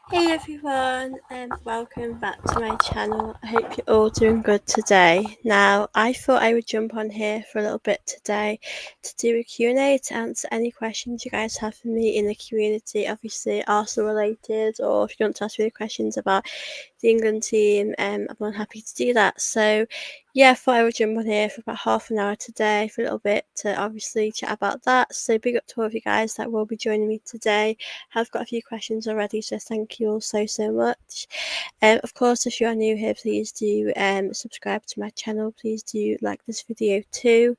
Hey everyone, and welcome back to my channel. I hope you're all doing good today. Now, I thought I would jump on here for a little bit today to do a Q&A to answer any questions you guys have for me in the community, obviously Arsenal related, or if you want to ask me any questions about the England team, I'm more than happy to do that. So yeah, I thought I would jump on here for about half an hour today for a little bit to obviously chat about that. So big up to all of you guys that will be joining me today. I've got a few questions already, so thank you all so much. Of course, if you are new here, please do subscribe to my channel. Please do like this video too.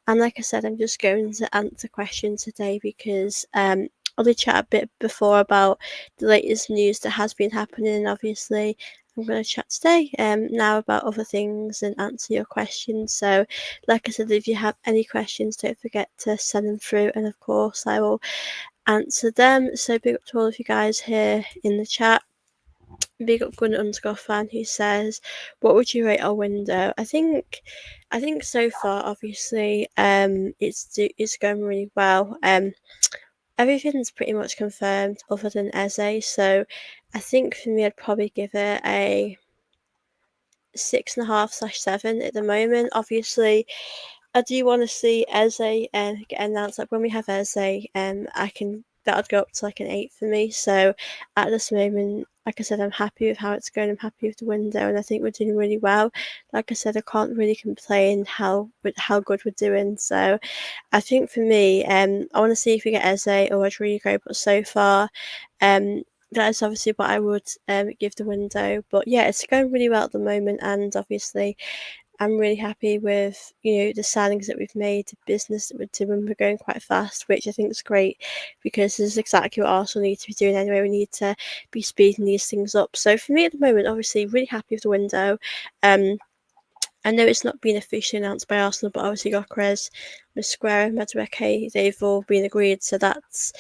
And like I said, I'm just going to answer questions today because I did chat a bit before about the latest news that has been happening, and obviously I'm going to chat today now about other things and answer your questions. So like I said, if you have any questions, don't forget to send them through, and of course I will answer them. So big up to all of you guys here in the chat. Big up Gun_fan who says, what would you rate our window? I think so far obviously it's going really well. Everything's pretty much confirmed other than Eze, so I think for me I'd probably give it a 6.5/7 at the moment. Obviously I do want to see Eze get announced. Like when we have Eze, that would go up to like an 8 for me. So at this moment, like I said, I'm happy with how it's going. I'm happy with the window, and I think we're doing really well. Like I said, I can't really complain how good we're doing. So I think for me, I want to see if we get Eze or Rodrigo. But so far, that is obviously what I would give the window. But yeah, it's going really well at the moment, and obviously I'm really happy with, the signings that we've made, the business that we're doing. We're going quite fast, which I think is great because this is exactly what Arsenal need to be doing anyway. We need to be speeding these things up. So for me at the moment, obviously, really happy with the window. I know it's not been officially announced by Arsenal, but obviously Gyokeras, Madueke, Madueke, they've all been agreed. So that's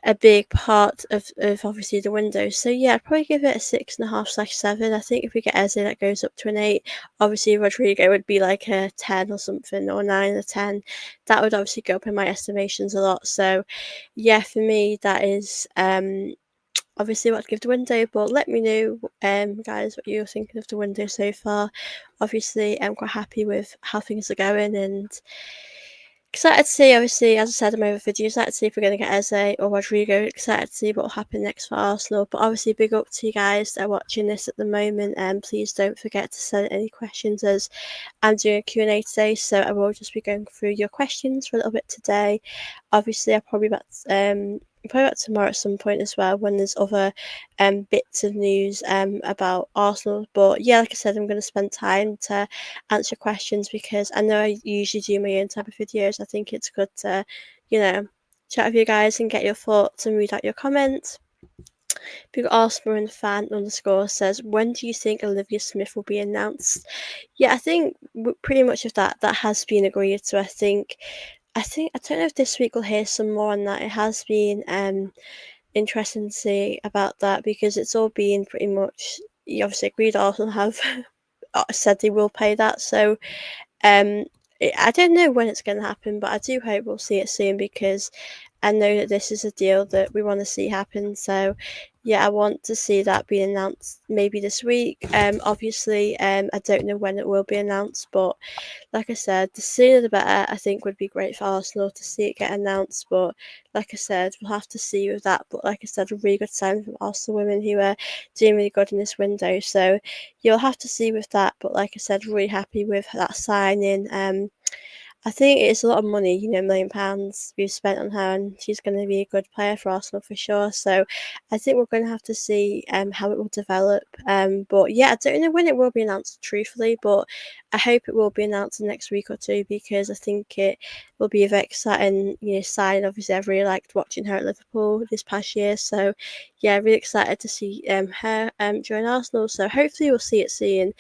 a big part of obviously the window. So yeah, I'd probably give it a 6.5/7. I think if we get Eze, that goes up to an 8. Obviously Rodrigo would be like a 10 or something, or 9 or 10. That would obviously go up in my estimations a lot. So yeah, for me that is obviously what I'd give the window. But let me know guys what you're thinking of the window so far. Obviously I'm quite happy with how things are going, and excited to see, obviously, as I said in my other video, excited to see if we're going to get Eze or Rodrigo. Excited to see what will happen next for Arsenal. But obviously, big up to you guys that are watching this at the moment. And please don't forget to send any questions, as I'm doing a Q&A today. So I will just be going through your questions for a little bit today. Obviously, I'll probably back tomorrow at some point as well, when there's other bits of news about Arsenal. But yeah, like I said, I'm going to spend time to answer questions because I know I usually do my own type of videos. I think it's good to, chat with you guys and get your thoughts and read out your comments. Big Arsenal and fan_ says, when do you think Olivia Smith will be announced? Yeah, I think pretty much of that has been agreed. So I don't know if this week we'll hear some more on that. It has been interesting to see about that because it's all been pretty much, you obviously agreed. Arsenal have said they will pay that. So I don't know when it's going to happen, but I do hope we'll see it soon because I know that this is a deal that we want to see happen. So yeah, I want to see that being announced maybe this week. Obviously, I don't know when it will be announced, but like I said, the sooner the better. I think would be great for Arsenal to see it get announced. But like I said, we'll have to see with that. But like I said, a really good sign from Arsenal women who are doing really good in this window. So you'll have to see with that. But like I said, really happy with that signing. I think it's a lot of money, £1 million we've spent on her, and she's going to be a good player for Arsenal for sure. So I think we're going to have to see how it will develop. But yeah, I don't know when it will be announced, truthfully, but I hope it will be announced in the next week or two because I think it will be a very exciting, sign. Obviously, I've really liked watching her at Liverpool this past year. So yeah, really excited to see her join Arsenal. So hopefully we'll see it soon.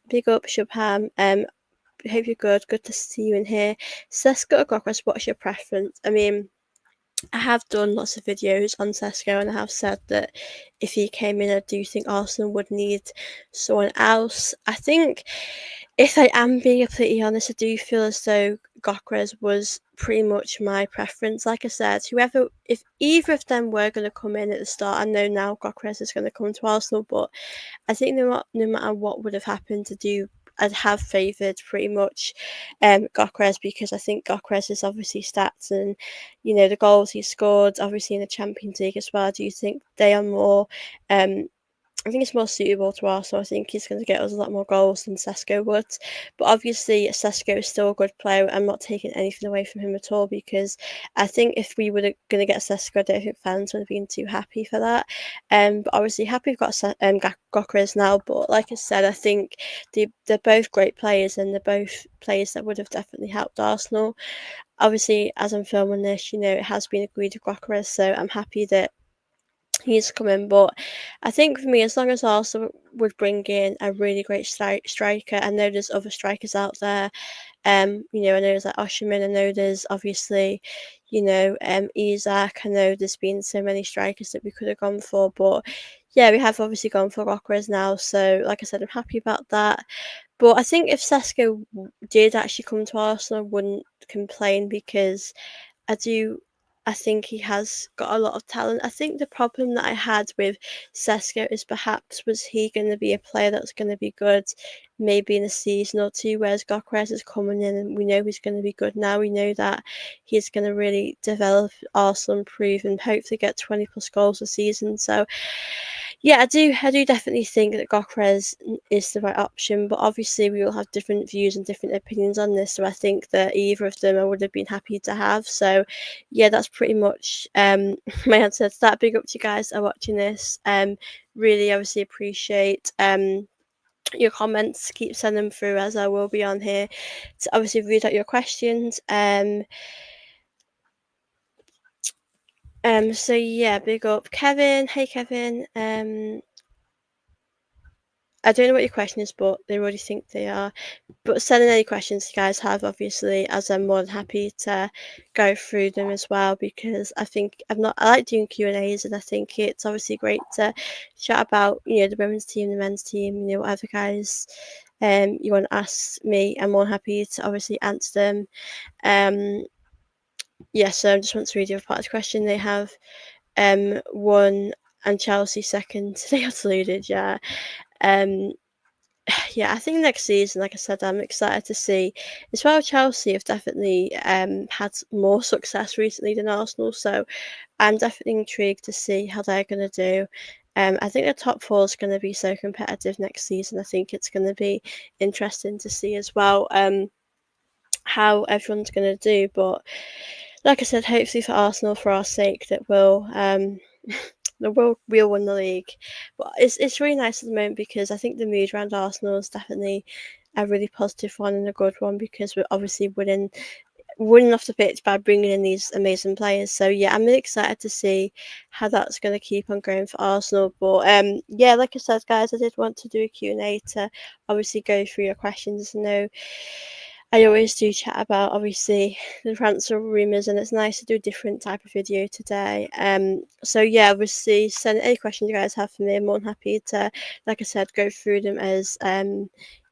Big up Shubham. Hope you're good. Good to see you in here. Sesko or Gyokeras, what's your preference? I mean, I have done lots of videos on Sesko, and I have said that if he came in, I do think Arsenal would need someone else. I think, if I am being completely honest, I do feel as though Gyokeras was pretty much my preference. Like I said, whoever, if either of them were going to come in at the start, I know now Gyokeras is going to come to Arsenal, but I think no matter what would have happened to do, I'd have favoured pretty much Gyokeras, because I think Gyokeras is obviously stats and, you know, the goals he scored, obviously in the Champions League as well. Do you think they are more um I think it's more suitable to Arsenal. I think he's going to get us a lot more goals than Sesko would. But obviously, Sesko is still a good player. I'm not taking anything away from him at all, because I think if we were going to get Sesko, I don't think fans would have been too happy for that. But obviously, happy we've got Gyokeras now. But like I said, I think they're both great players, and they're both players that would have definitely helped Arsenal. Obviously, as I'm filming this, you know, it has been agreed with Gyokeras, so I'm happy that he's coming. But I think for me, as long as Arsenal would bring in a really great striker, I know there's other strikers out there. You know, I know there's like Osherman. I know there's obviously, you know, Isak. I know there's been so many strikers that we could have gone for, but yeah, we have obviously gone for Gyokeras now. So, like I said, I'm happy about that. But I think if Sesko did actually come to Arsenal, I wouldn't complain, because I do. I think he has got a lot of talent. I think the problem that I had with Sesko is, perhaps, was he going to be a player that's going to be good maybe in a season or two, whereas Gyokeras is coming in and we know he's going to be good now. We know that he's going to really develop Arsenal, improve, and hopefully get 20 plus goals a season. So yeah, I do definitely think that Gyokeras is the right option, but obviously we all have different views and different opinions on this. So I think that either of them I would have been happy to have. So yeah, that's pretty much my answer to that. Big up to you guys that are watching this. Really obviously appreciate your comments. Keep sending them through, as I will be on here to obviously read out your questions. So yeah, big up Kevin. Hey Kevin. I don't know what your question is, but they already think they are. But send in any questions you guys have, obviously, as I'm more than happy to go through them as well, because I think I like doing Q&As, and I think it's obviously great to chat about, you know, the women's team, the men's team, you know, whatever guys you want to ask me. I'm more happy to obviously answer them. Yeah, so I just want to read you a part of the question. They have one and Chelsea second. They got saluted, yeah. Um yeah, I think next season, like I said, I'm excited to see. As well, Chelsea have definitely had more success recently than Arsenal, so I'm definitely intrigued to see how they're going to do. I think the top four is going to be so competitive next season. I think it's going to be interesting to see as well how everyone's going to do. But like I said, hopefully for Arsenal, for our sake, that we'll win the league. But it's really nice at the moment, because I think the mood around Arsenal is definitely a really positive one and a good one, because we're obviously winning off the pitch by bringing in these amazing players. So yeah, I'm really excited to see how that's going to keep on going for Arsenal. But yeah, like I said, guys, I did want to do a Q&A to obviously go through your questions. I know I always do chat about obviously the transfer rumours, and it's nice to do a different type of video today. So yeah, obviously send any questions you guys have for me. I'm more than happy to, like I said, go through them, as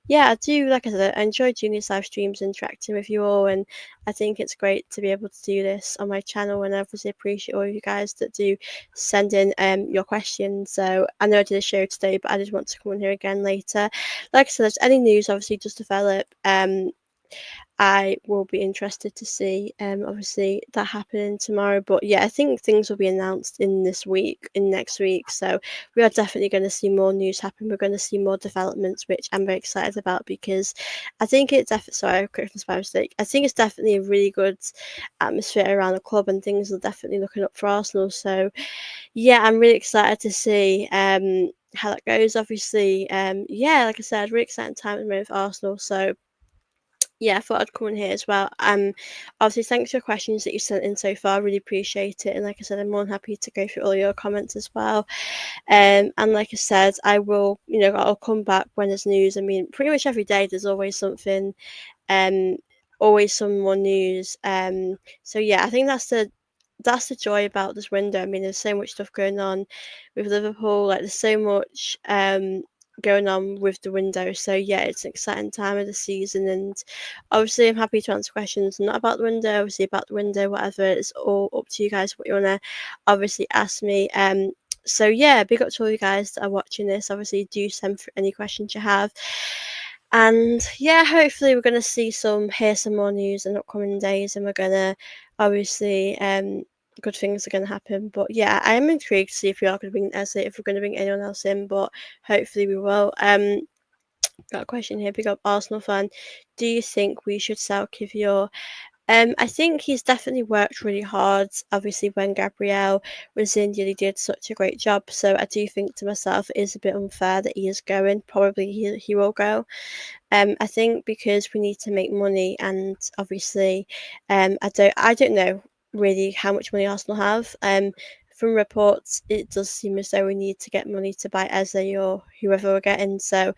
yeah, I do. Like I said, I enjoy doing these live streams, interacting with you all, and I think it's great to be able to do this on my channel. And I obviously appreciate all of you guys that do send in your questions. So I know I did a show today, but I did want to come on here again later. Like I said, if any news obviously does develop, I will be interested to see obviously that happening tomorrow. But yeah, I think things will be announced in next week. So we are definitely going to see more news happen. We're going to see more developments, which I'm very excited about, because I think it's definitely, sorry, Christmas by mistake. I think it's definitely a really good atmosphere around the club, and things are definitely looking up for Arsenal. So yeah, I'm really excited to see how that goes. Obviously, yeah, like I said, really exciting time at the moment for Arsenal. So yeah, I thought I'd come in here as well. Obviously, thanks for your questions that you sent in so far. I really appreciate it. And like I said, I'm more than happy to go through all your comments as well. And like I said, I will, you know, I'll come back when there's news. I mean, pretty much every day there's always something, um, always some more news. So yeah, I think that's the joy about this window. I mean, there's so much stuff going on with Liverpool. Like, there's so much going on with the window. So yeah, it's an exciting time of the season, and obviously I'm happy to answer questions not about the window, obviously about the window, whatever. It's all up to you guys what you wanna obviously ask me. So yeah, big up to all you guys that are watching this. Obviously, do send for any questions you have. And yeah, hopefully we're gonna hear some more news in upcoming days, and we're gonna obviously good things are gonna happen. But yeah, I am intrigued to see if we are gonna bring Esley, if we're gonna bring anyone else in, but hopefully we will. Got a question here, big up Arsenal fan. Do you think we should sell Kivior? I think he's definitely worked really hard. Obviously, when Gabriel was injured, he did such a great job. So I do think to myself it is a bit unfair that he is going. Probably he will go. I think because we need to make money, and obviously, I don't know really how much money Arsenal have. From reports, it does seem as though we need to get money to buy Eze or whoever we're getting. So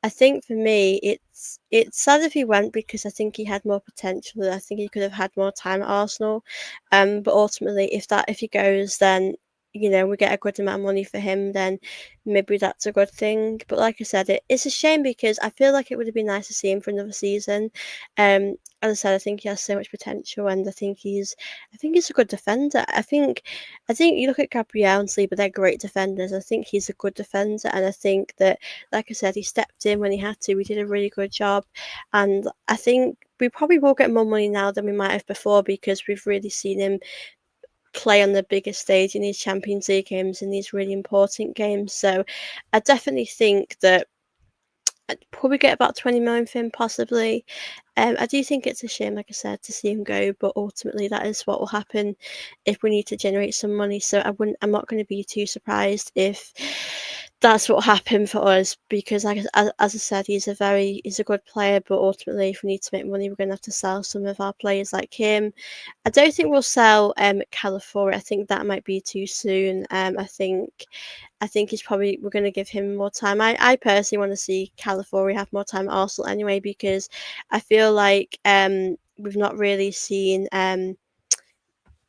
I think for me, it's sad if he went because I think he had more potential. I think he could have had more time at Arsenal. But ultimately, if he goes, then we get a good amount of money for him. Then maybe that's a good thing. But like I said, it's a shame because I feel like it would have been nice to see him for another season. As I said, I think he has so much potential, and I think he's a good defender. I think you look at Gabriel and Saliba, they're great defenders. I think he's a good defender, and I think that, like I said, he stepped in when he had to. We did a really good job, and I think we probably will get more money now than we might have before because we've really seen him play on the biggest stage in these Champions League games and these really important games. So I definitely think that I'd probably get about 20 million for him, possibly. I do think it's a shame, like I said, to see him go, but ultimately that is what will happen if we need to generate some money. So I'm not going to be too surprised if that's what happened for us because, like as I said, he's a good player, but ultimately, if we need to make money, we're going to have to sell some of our players like him. I don't think we'll sell California. I think that might be too soon. I think he's probably we're going to give him more time. I personally want to see California have more time at Arsenal anyway because I feel like we've not really seen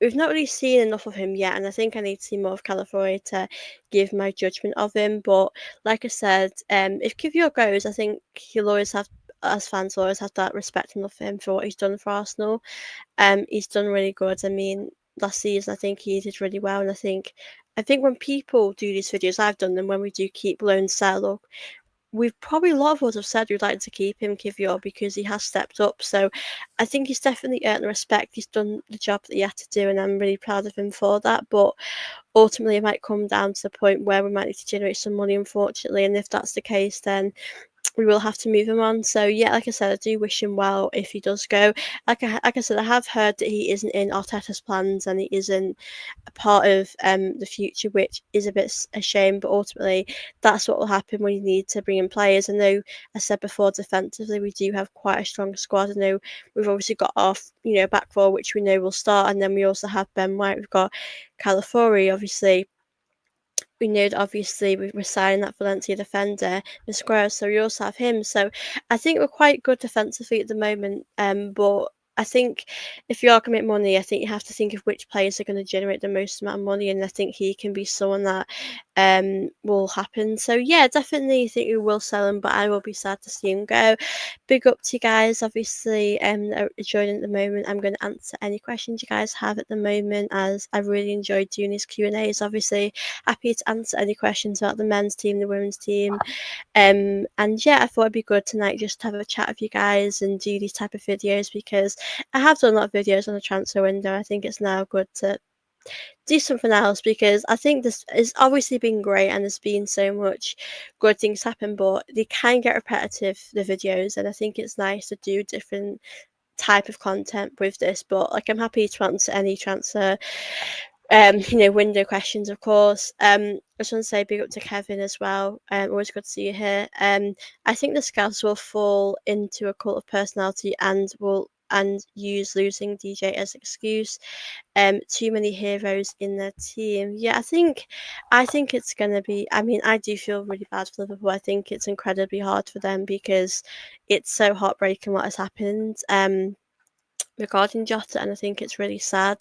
enough of him yet, and I think I need to see more of California to give my judgment of him. But like I said, if Kivior goes, I think he'll always have as fans will always have that respect and love for him for what he's done for Arsenal. He's done really good. I mean, last season I think he did really well, and I think when people do these videos, I've done them when we do keep loan sell or we've probably a lot of us have said we'd like to keep him, Kivior, because he has stepped up. So I think he's definitely earned the respect. He's done the job that he had to do, and I'm really proud of him for that. But ultimately, it might come down to the point where we might need to generate some money, unfortunately. And if that's the case, then we will have to move him on. So yeah, like I said, I do wish him well if he does go. Like I said, I have heard that he isn't in Arteta's plans and he isn't a part of the future, which is a bit a shame. But ultimately, that's what will happen when you need to bring in players. I know I said before, defensively we do have quite a strong squad. I know we've obviously got our back four, which we know will start, and then we also have Ben White. We've got Calafiori, obviously we know that obviously we're signing that Valencia defender, Gyokeras, so we also have him. So I think we're quite good defensively at the moment. But I think if you are going to make money, I think you have to think of which players are going to generate the most amount of money, and I think he can be someone that will happen. So yeah, definitely think we will sell him, but I will be sad to see him go. Big up to you guys, obviously, joining at the moment. I'm going to answer any questions you guys have at the moment, as I really enjoyed doing these Q&As. Obviously, happy to answer any questions about the men's team, the women's team. And yeah, I thought it'd be good tonight just to have a chat with you guys and do these type of videos because I have done a lot of videos on the transfer window. I think it's now good to do something else because I think this has obviously been great and there's been so much good things happen, but they can get repetitive, the videos, and I think it's nice to do different type of content with this. But like, I'm happy to answer any transfer window questions, of course. I just want to say big up to Kevin as well. Always good to see you here. I think the Scouts will fall into a cult of personality and use losing DJ as an excuse. Too many heroes in their team. Yeah, I think it's gonna be. I mean, I do feel really bad for Liverpool. I think it's incredibly hard for them because it's so heartbreaking what has happened. Regarding Jota, and I think it's really sad.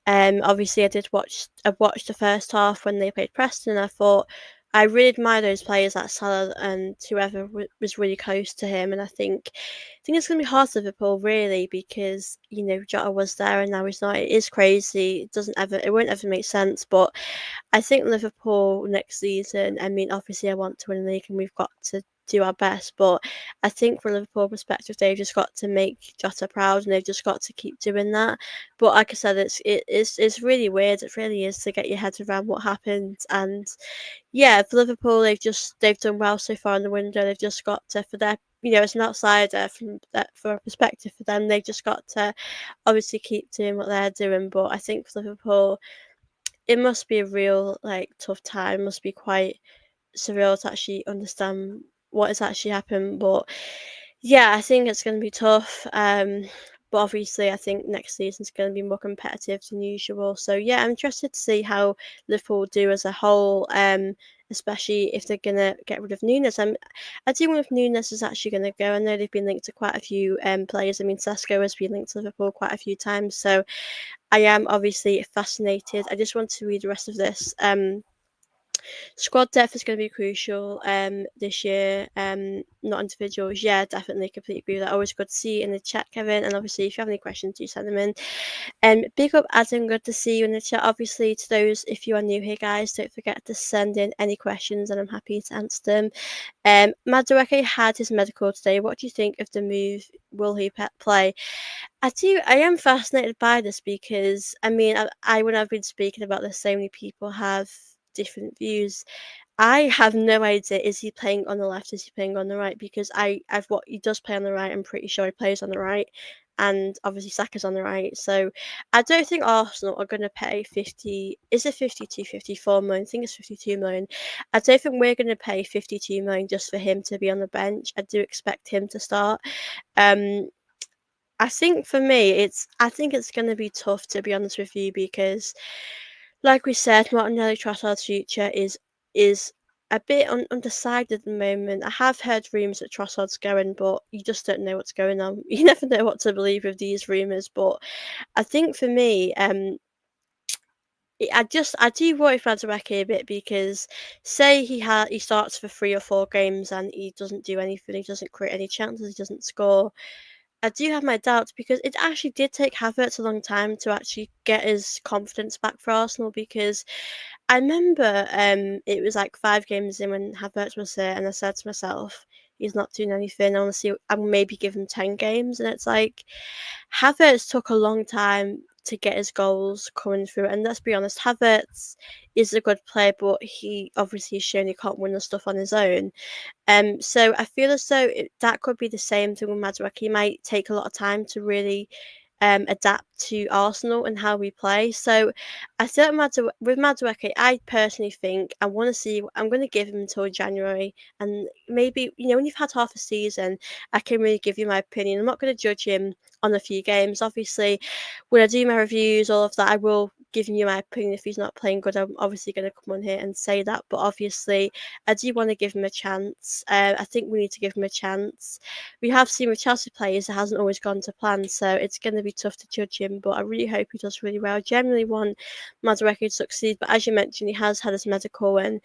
Obviously, I watched the first half when they played Preston, and I thought I really admire those players like Salah and whoever was really close to him, and I think it's going to be hard for Liverpool really because Jota was there and now he's not. It is crazy. It won't ever make sense. But I think Liverpool next season. I mean, obviously, I want to win the league, and we've got to do our best. But I think, from a Liverpool perspective, they've just got to make Jota proud, and they've just got to keep doing that. But like I said, it's really weird. It really is to get your head around what happened. And yeah, for Liverpool, they've done well so far in the window. They've just got to for their as an outsider from that for a perspective for them, they've just got to obviously keep doing what they're doing. But I think for Liverpool, it must be a real tough time. It must be quite surreal to actually understand what has actually happened. But yeah, I think it's going to be tough. But obviously, I think next season's going to be more competitive than usual. So yeah, I'm interested to see how Liverpool do as a whole. Especially if they're going to get rid of Nunes. I do wonder if Nunes is actually going to go. I know they've been linked to quite a few players. I mean, Sesko has been linked to Liverpool quite a few times. So I am obviously fascinated. I just want to read the rest of this. Squad depth is going to be crucial this year. Not individuals. Yeah, definitely, completely agree with that. Always good to see you in the chat, Kevin. And obviously, if you have any questions, do send them in. Big up, Adam. Good to see you in the chat. Obviously, to those, if you are new here, guys, don't forget to send in any questions, and I'm happy to answer them. Madueke had his medical today. What do you think of the move? Will he play? I am fascinated by this because I mean, when I've been speaking about this, so many people have different views. I have no idea. Is he playing on the left? Is he playing on the right? Because I've what he does play on the right. I'm pretty sure he plays on the right, and obviously Saka's on the right. So I don't think Arsenal are going to pay 50. Is it 52, 54 million? I think it's 52 million. I don't think we're going to pay 52 million just for him to be on the bench. I do expect him to start. Um, I think for me, I think it's going to be tough to be honest with you because, like we said, Martinelli Trossard's future is a bit undecided at the moment. I have heard rumours that Trossard's going, but you just don't know what's going on. You never know what to believe with these rumours. But I think for me, I do worry for Madueke a bit because say he starts for 3 or 4 games and he doesn't do anything, he doesn't create any chances, he doesn't score. I do have my doubts because it actually did take Havertz a long time to actually get his confidence back for Arsenal because I remember it was like 5 games in when Havertz was there and I said to myself, he's not doing anything. I want to see I'll maybe give him 10 games and it's like Havertz took a long time to get his goals coming through and let's be honest, Havertz is a good player but he obviously has shown he can't win the stuff on his own. So I feel as though that could be the same thing with Madueke. He might take a lot of time to really adapt to Arsenal and how we play. So I feel like with Madueke, I personally think I want to see. I'm going to give him until January, and maybe when you've had half a season, I can really give you my opinion. I'm not going to judge him on a few games. Obviously, when I do my reviews, all of that, I will give you my opinion. If he's not playing good, I'm obviously going to come on here and say that. But obviously, I do want to give him a chance. I think we need to give him a chance. We have seen with Chelsea players, it hasn't always gone to plan, so it's going to be tough to judge him. But I really hope he does really well. I generally want Madueke to succeed, but as you mentioned, he has had his medical. And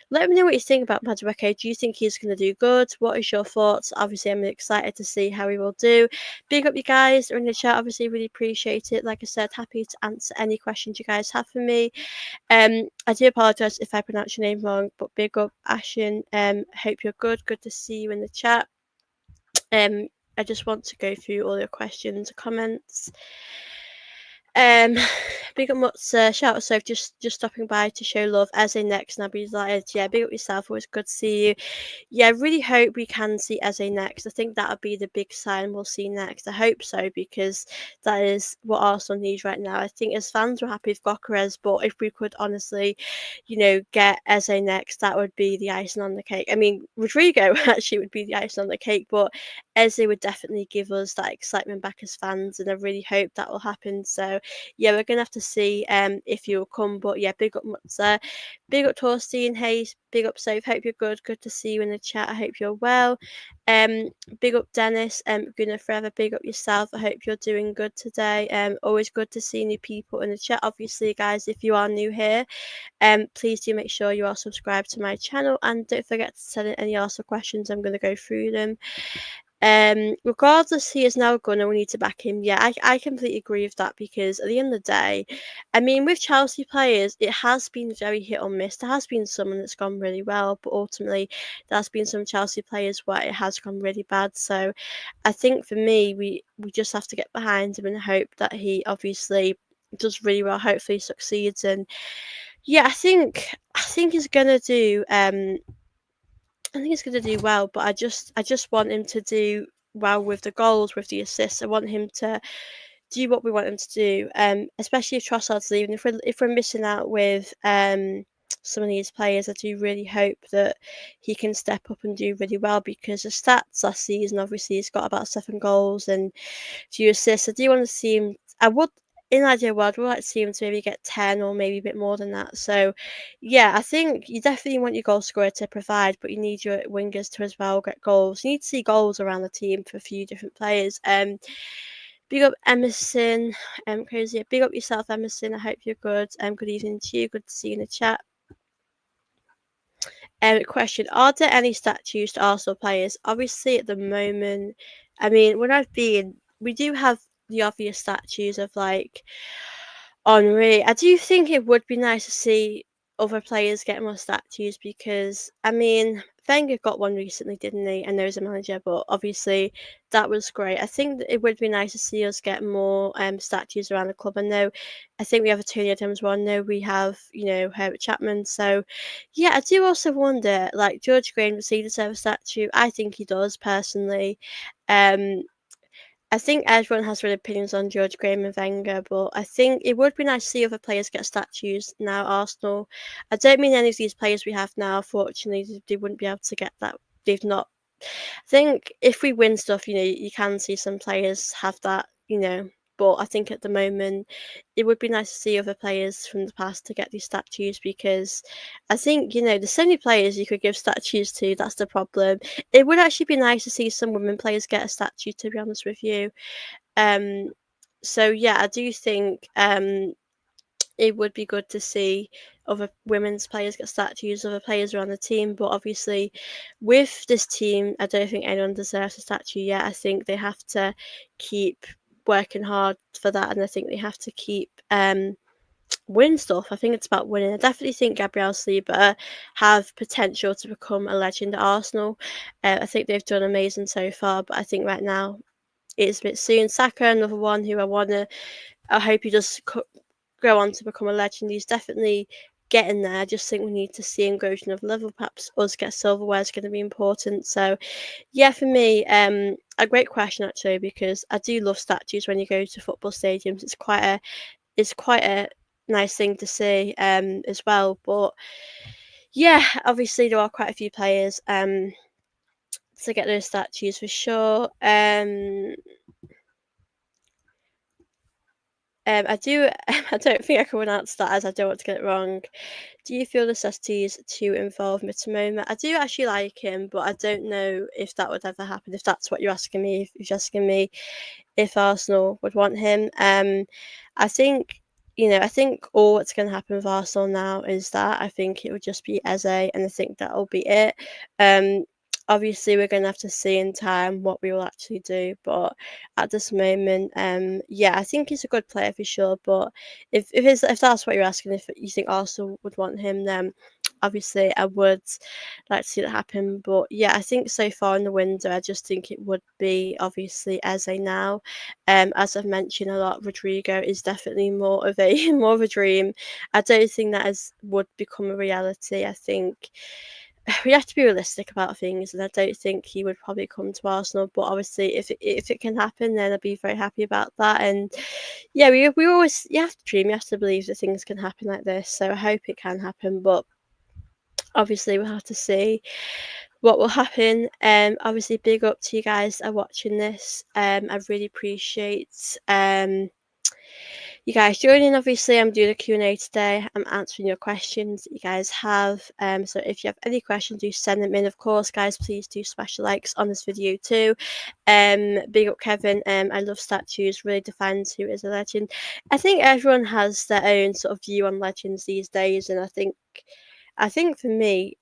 let me know what you think about Madueke. Do you think he's going to do good? What is your thoughts? Obviously, I'm excited to see how he will do. Big up, you guys are in the chat. Obviously, really appreciate it. Like I said, happy to answer any questions you guys have for me. I do apologise if I pronounce your name wrong, but big up, Ashen. Hope you're good. Good to see you in the chat. I just want to go through all your questions, comments. Big up Mutz, shout out so just stopping by to show love as a next and I'll be delighted. Yeah, big up yourself, always good to see you. Yeah, I really hope we can see Eze next. I think that'll be the big sign we'll see next. I hope so because that is what Arsenal needs right now. I think as fans we're happy with Gyokeras, but if we could honestly, get Eze next, that would be the icing on the cake. I mean, Rodrigo actually would be the icing on the cake, but Eze would definitely give us that excitement back as fans, and I really hope that will happen. So yeah, we're gonna have to see if you'll come. But yeah, big up Mutzer, big up Torstein, Hayes, big up Soph. Hope you're good. Good to see you in the chat. I hope you're well. Um, big up Dennis. Gonna forever big up yourself. I hope you're doing good today. Always good to see new people in the chat. Obviously, guys, if you are new here, please do make sure you are subscribed to my channel, and don't forget to send in any Arsenal questions. I'm gonna go through them. Regardless, he is now gonna. We need to back him. Yeah, I completely agree with that, because at the end of the day, I mean, with Chelsea players, it has been very hit or miss. There has been someone that's gone really well, but ultimately, there has been some Chelsea players where it has gone really bad. So, I think for me, we just have to get behind him and hope that he obviously does really well. Hopefully, succeeds. And yeah, I think he's gonna do. I think he's going to do well, but I just want him to do well with the goals, with the assists. I want him to do what we want him to do. Especially if Trossard's leaving. If we're missing out with some of these players, I do really hope that he can step up and do really well, because the stats last season, obviously he's got about 7 goals and few assists. I do want to see him. I would, in an ideal world, would like to see him to maybe get 10 or maybe a bit more than that. So, yeah, I think you definitely want your goal scorer to provide, but you need your wingers to as well get goals. You need to see goals around the team for a few different players. Big up Emerson, crazy. Big up yourself, Emerson. I hope you're good. Good evening to you. Good to see you in the chat. Question: are there any statues to Arsenal players? Obviously, at the moment, I mean, when I've been, we do have the obvious statues of like Henri. I do think it would be nice to see other players get more statues, because I mean, Wenger got one recently, didn't he? And there was a manager, but obviously that was great. I think that it would be nice to see us get more statues around the club. I know, I think we have a Tony Adams one. I know we have, Herbert Chapman. So yeah, I do also wonder, like, George Graham, does he deserve a statue? I think he does personally. Um, I think everyone has their opinions on George Graham and Wenger, but I think it would be nice to see other players get statues now. Arsenal, I don't mean any of these players we have now. Fortunately, they wouldn't be able to get that. They've not. I think if we win stuff, you can see some players have that. But I think at the moment, it would be nice to see other players from the past to get these statues, because I think, there's so many players you could give statues to. That's the problem. It would actually be nice to see some women players get a statue, to be honest with you. Um, so yeah, I do think it would be good to see other women's players get statues, other players around the team. But obviously, with this team, I don't think anyone deserves a statue yet. I think they have to keep working hard for that, and I think they have to keep win stuff. I think it's about winning. I definitely think Gabriel Saliba have potential to become a legend at Arsenal. I think they've done amazing so far, but I think right now it's a bit soon. Saka, another one who I hope he does go on to become a legend. He's definitely getting there. I just think we need to see him go to another level. Perhaps us get silverware is going to be important. So, yeah, for me, a great question actually, because I do love statues when you go to football stadiums. It's quite a nice thing to see as well. But yeah, obviously there are quite a few players to get those statues for sure. I do. I don't think I can pronounce that, as I don't want to get it wrong. Do you feel the necessities to involve Mitoma? I do actually like him, but I don't know if that would ever happen. If that's what you're asking me, if you're asking me if Arsenal would want him, I think I think all that's going to happen with Arsenal now is that I think it would just be Eze, and I think that'll be it. Um, Obviously, we're going to have to see in time what we will actually do, but at this moment, yeah, I think he's a good player for sure. But if that's what you're asking, if you think Arsenal would want him, then obviously I would like to see that happen. But yeah, I think so far in the window, I just think it would be obviously Eze now. As I've mentioned a lot, Rodrigo is definitely more of a more of a dream. I don't think that would become a reality. I think we have to be realistic about things, and I don't think he would probably come to Arsenal. But obviously, if it can happen, then I'd be very happy about that. And yeah, we always you have to dream, you have to believe that things can happen like this. So I hope it can happen, but obviously we'll have to see what will happen. Obviously, big up to you guys that are watching this. I really appreciate you guys joining. Obviously, I'm doing a Q&A today. I'm answering your questions that you guys have. So if you have any questions, do send them in. Of course, guys, please do smash the likes on this video too. Big up Kevin. I love statues. Really defines who is a legend. I think everyone has their own sort of view on legends these days, and I think for me,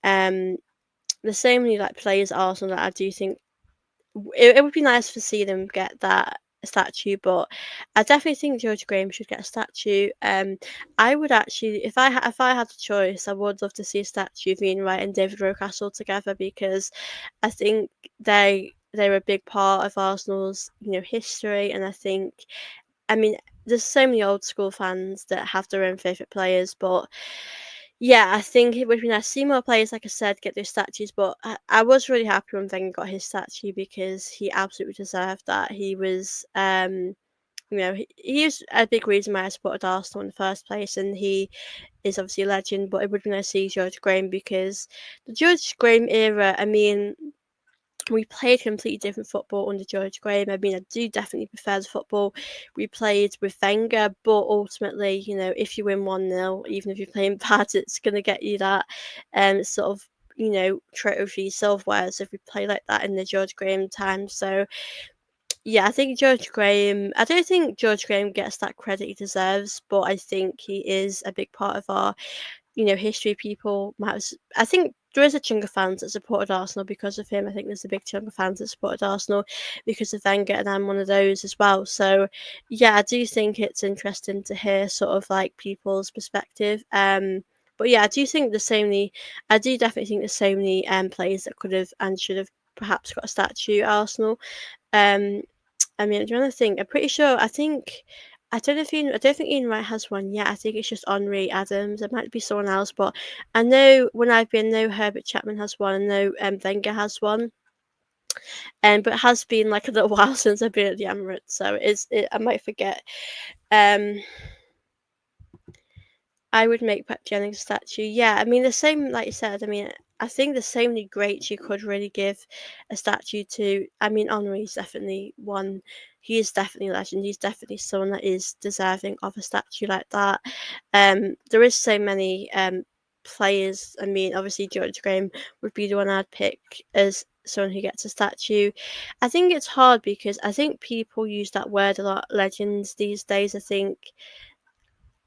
there's so many like players at Arsenal that I do think it would be nice to see them get that statue, but I definitely think George Graham should get a statue. I would actually, if I had a choice, I would love to see a statue of Ian Wright and David Rocastle together, because I think they're a big part of Arsenal's history, and I mean there's so many old school fans that have their own favourite players, but yeah, I think it would be nice to see more players, like I said, get their statues. But I was really happy when Wenger got his statue, because he absolutely deserved that. He was, he was a big reason why I supported Arsenal in the first place, and he is obviously a legend. But it would be nice to see George Graham, because the George Graham era, I mean, we played completely different football under George Graham. I mean, I do definitely prefer the football we played with Wenger, but ultimately, if you win 1-0, even if you're playing bad, it's going to get you that sort of, trophy silverware. So if we play like that in the George Graham time. So, yeah, I don't think George Graham gets that credit he deserves, but I think he is a big part of our history. People might I think there is a chunk of fans that supported Arsenal because of him. I think there's a big chunk of fans that supported Arsenal because of Wenger, and I'm one of those as well. So yeah, I do think it's interesting to hear sort of like people's perspective. But yeah, I do definitely think there's so many players that could have and should have perhaps got a statue at Arsenal. Um, I mean, I'm trying to think. I'm pretty sure. I don't think Ian Wright has one yet. I think it's just Henri Adams. It might be someone else, but I know I know Herbert Chapman has one. I know Wenger has one. But it has been like a little while since I've been at the Emirates, so I might forget. Um, I would make Pep Jennings a statue. Yeah, I mean the same like you said. I mean, I think there's so many greats you could really give a statue to. I mean, Henri's definitely one. He is definitely a legend. He's definitely someone that is deserving of a statue like that. There is so many players. I mean, obviously George Graham would be the one I'd pick as someone who gets a statue. I think it's hard because I think people use that word a lot, legends these days. I think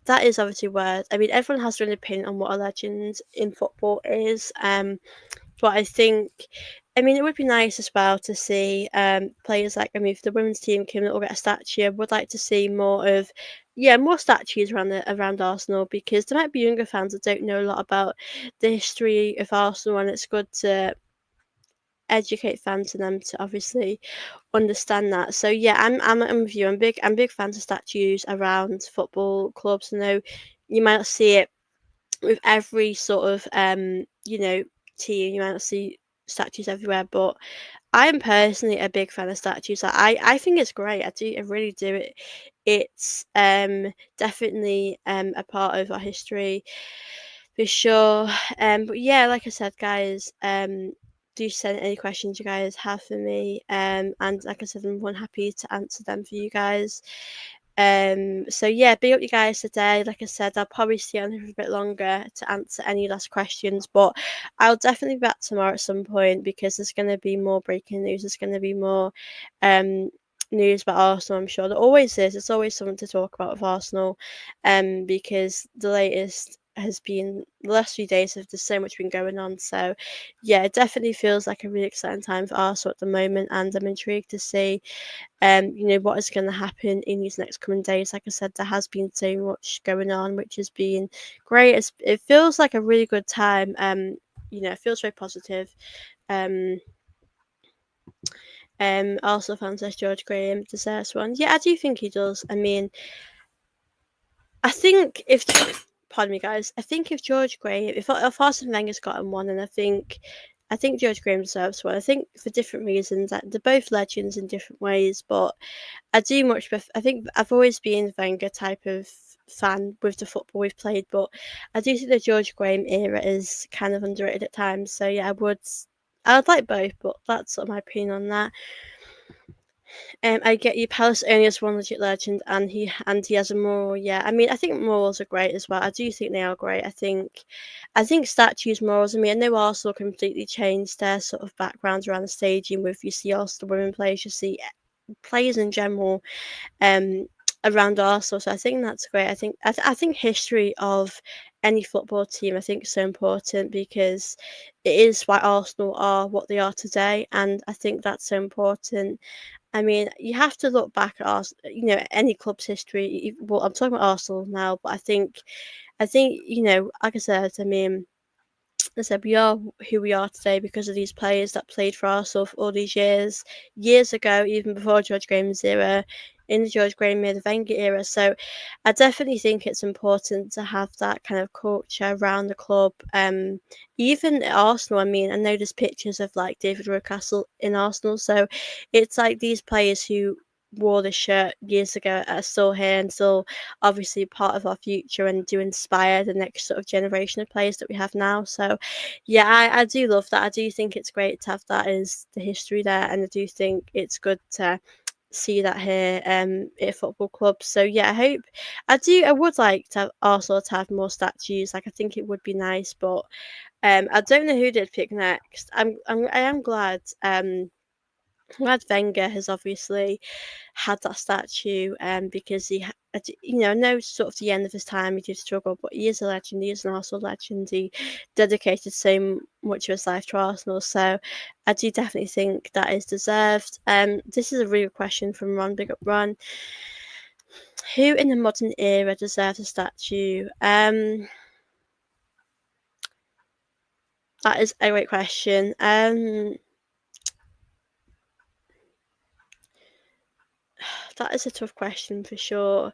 that is obviously word. I mean, everyone has their own opinion on what a legend in football is. But I mean, it would be nice as well to see players like, I mean, if the women's team came will get a statue, I would like to see more statues around Arsenal, because there might be younger fans that don't know a lot about the history of Arsenal, and it's good to educate fans and them to obviously understand that. So yeah, I'm with you. I'm big fans of statues around football clubs. I know you might not see it with every sort of team. You might not see statues everywhere, but I am personally a big fan of statues. I think it's great. I really do it. It's definitely a part of our history for sure. But yeah, like I said, guys, do send any questions you guys have for me. And like I said, I'm more than happy to answer them for you guys. So yeah, big up you guys today. Like I said, I'll probably stay on here for a bit longer to answer any last questions, but I'll definitely be back tomorrow at some point, because there's going to be more breaking news. There's going to be more news about Arsenal. I'm sure there always is. It's always something to talk about with Arsenal, because the last few days have just so much been going on. So yeah, it definitely feels like a really exciting time for Arsenal at the moment, and I'm intrigued to see what is going to happen in these next coming days. Like I said, there has been so much going on, which has been great. It feels like a really good time. It feels very positive. Um, also, fans says George Graham deserves one. Yeah, I do think he does. I mean, I think if pardon me, guys, I think if George Graham, if Arsene Wenger's gotten one, and I think George Graham deserves one. I think for different reasons. That they're both legends in different ways, but I do much prefer. I think I've always been Wenger type of fan with the football we've played, but I do think the George Graham era is kind of underrated at times. So yeah, I would like both, but that's sort of my opinion on that. I get you. Palace only has one legit legend, and he has a moral. Yeah, I mean, I think morals are great as well. I do think they are great. I think statues, morals. I mean, I know Arsenal completely changed their sort of backgrounds around the stadium. With you see Arsenal women players, you see players in general, um, around Arsenal. So I think that's great. I think history of any football team, I think, is so important because it is why Arsenal are what they are today, and I think that's so important. I mean, you have to look back at any club's history. Well, I'm talking about Arsenal now, but I think, like I said, I mean, I said we are who we are today because of these players that played for Arsenal for all these years ago, even before George Graham's era, in the George Graham era, the Wenger era. So I definitely think it's important to have that kind of culture around the club. Even at Arsenal, I mean, I know there's pictures of like David Rocastle in Arsenal, so it's like these players who wore the shirt years ago are still here and still obviously part of our future and do inspire the next sort of generation of players that we have now. So, yeah, I do love that. I do think it's great to have that as the history there, and I do think it's good to see that here at football clubs. So yeah, I would like to have Arsenal to have more statues. Like I think it would be nice, but I don't know who they'd pick next. I am glad glad Wenger has obviously had that statue, because I know sort of the end of his time he did struggle, but he is a legend. He is an Arsenal legend. He dedicated so much of his life to Arsenal, so I do definitely think that is deserved. This is a real question from Ron. Big up, Ron. Who in the modern era deserves a statue? That is a great question. That is a tough question for sure.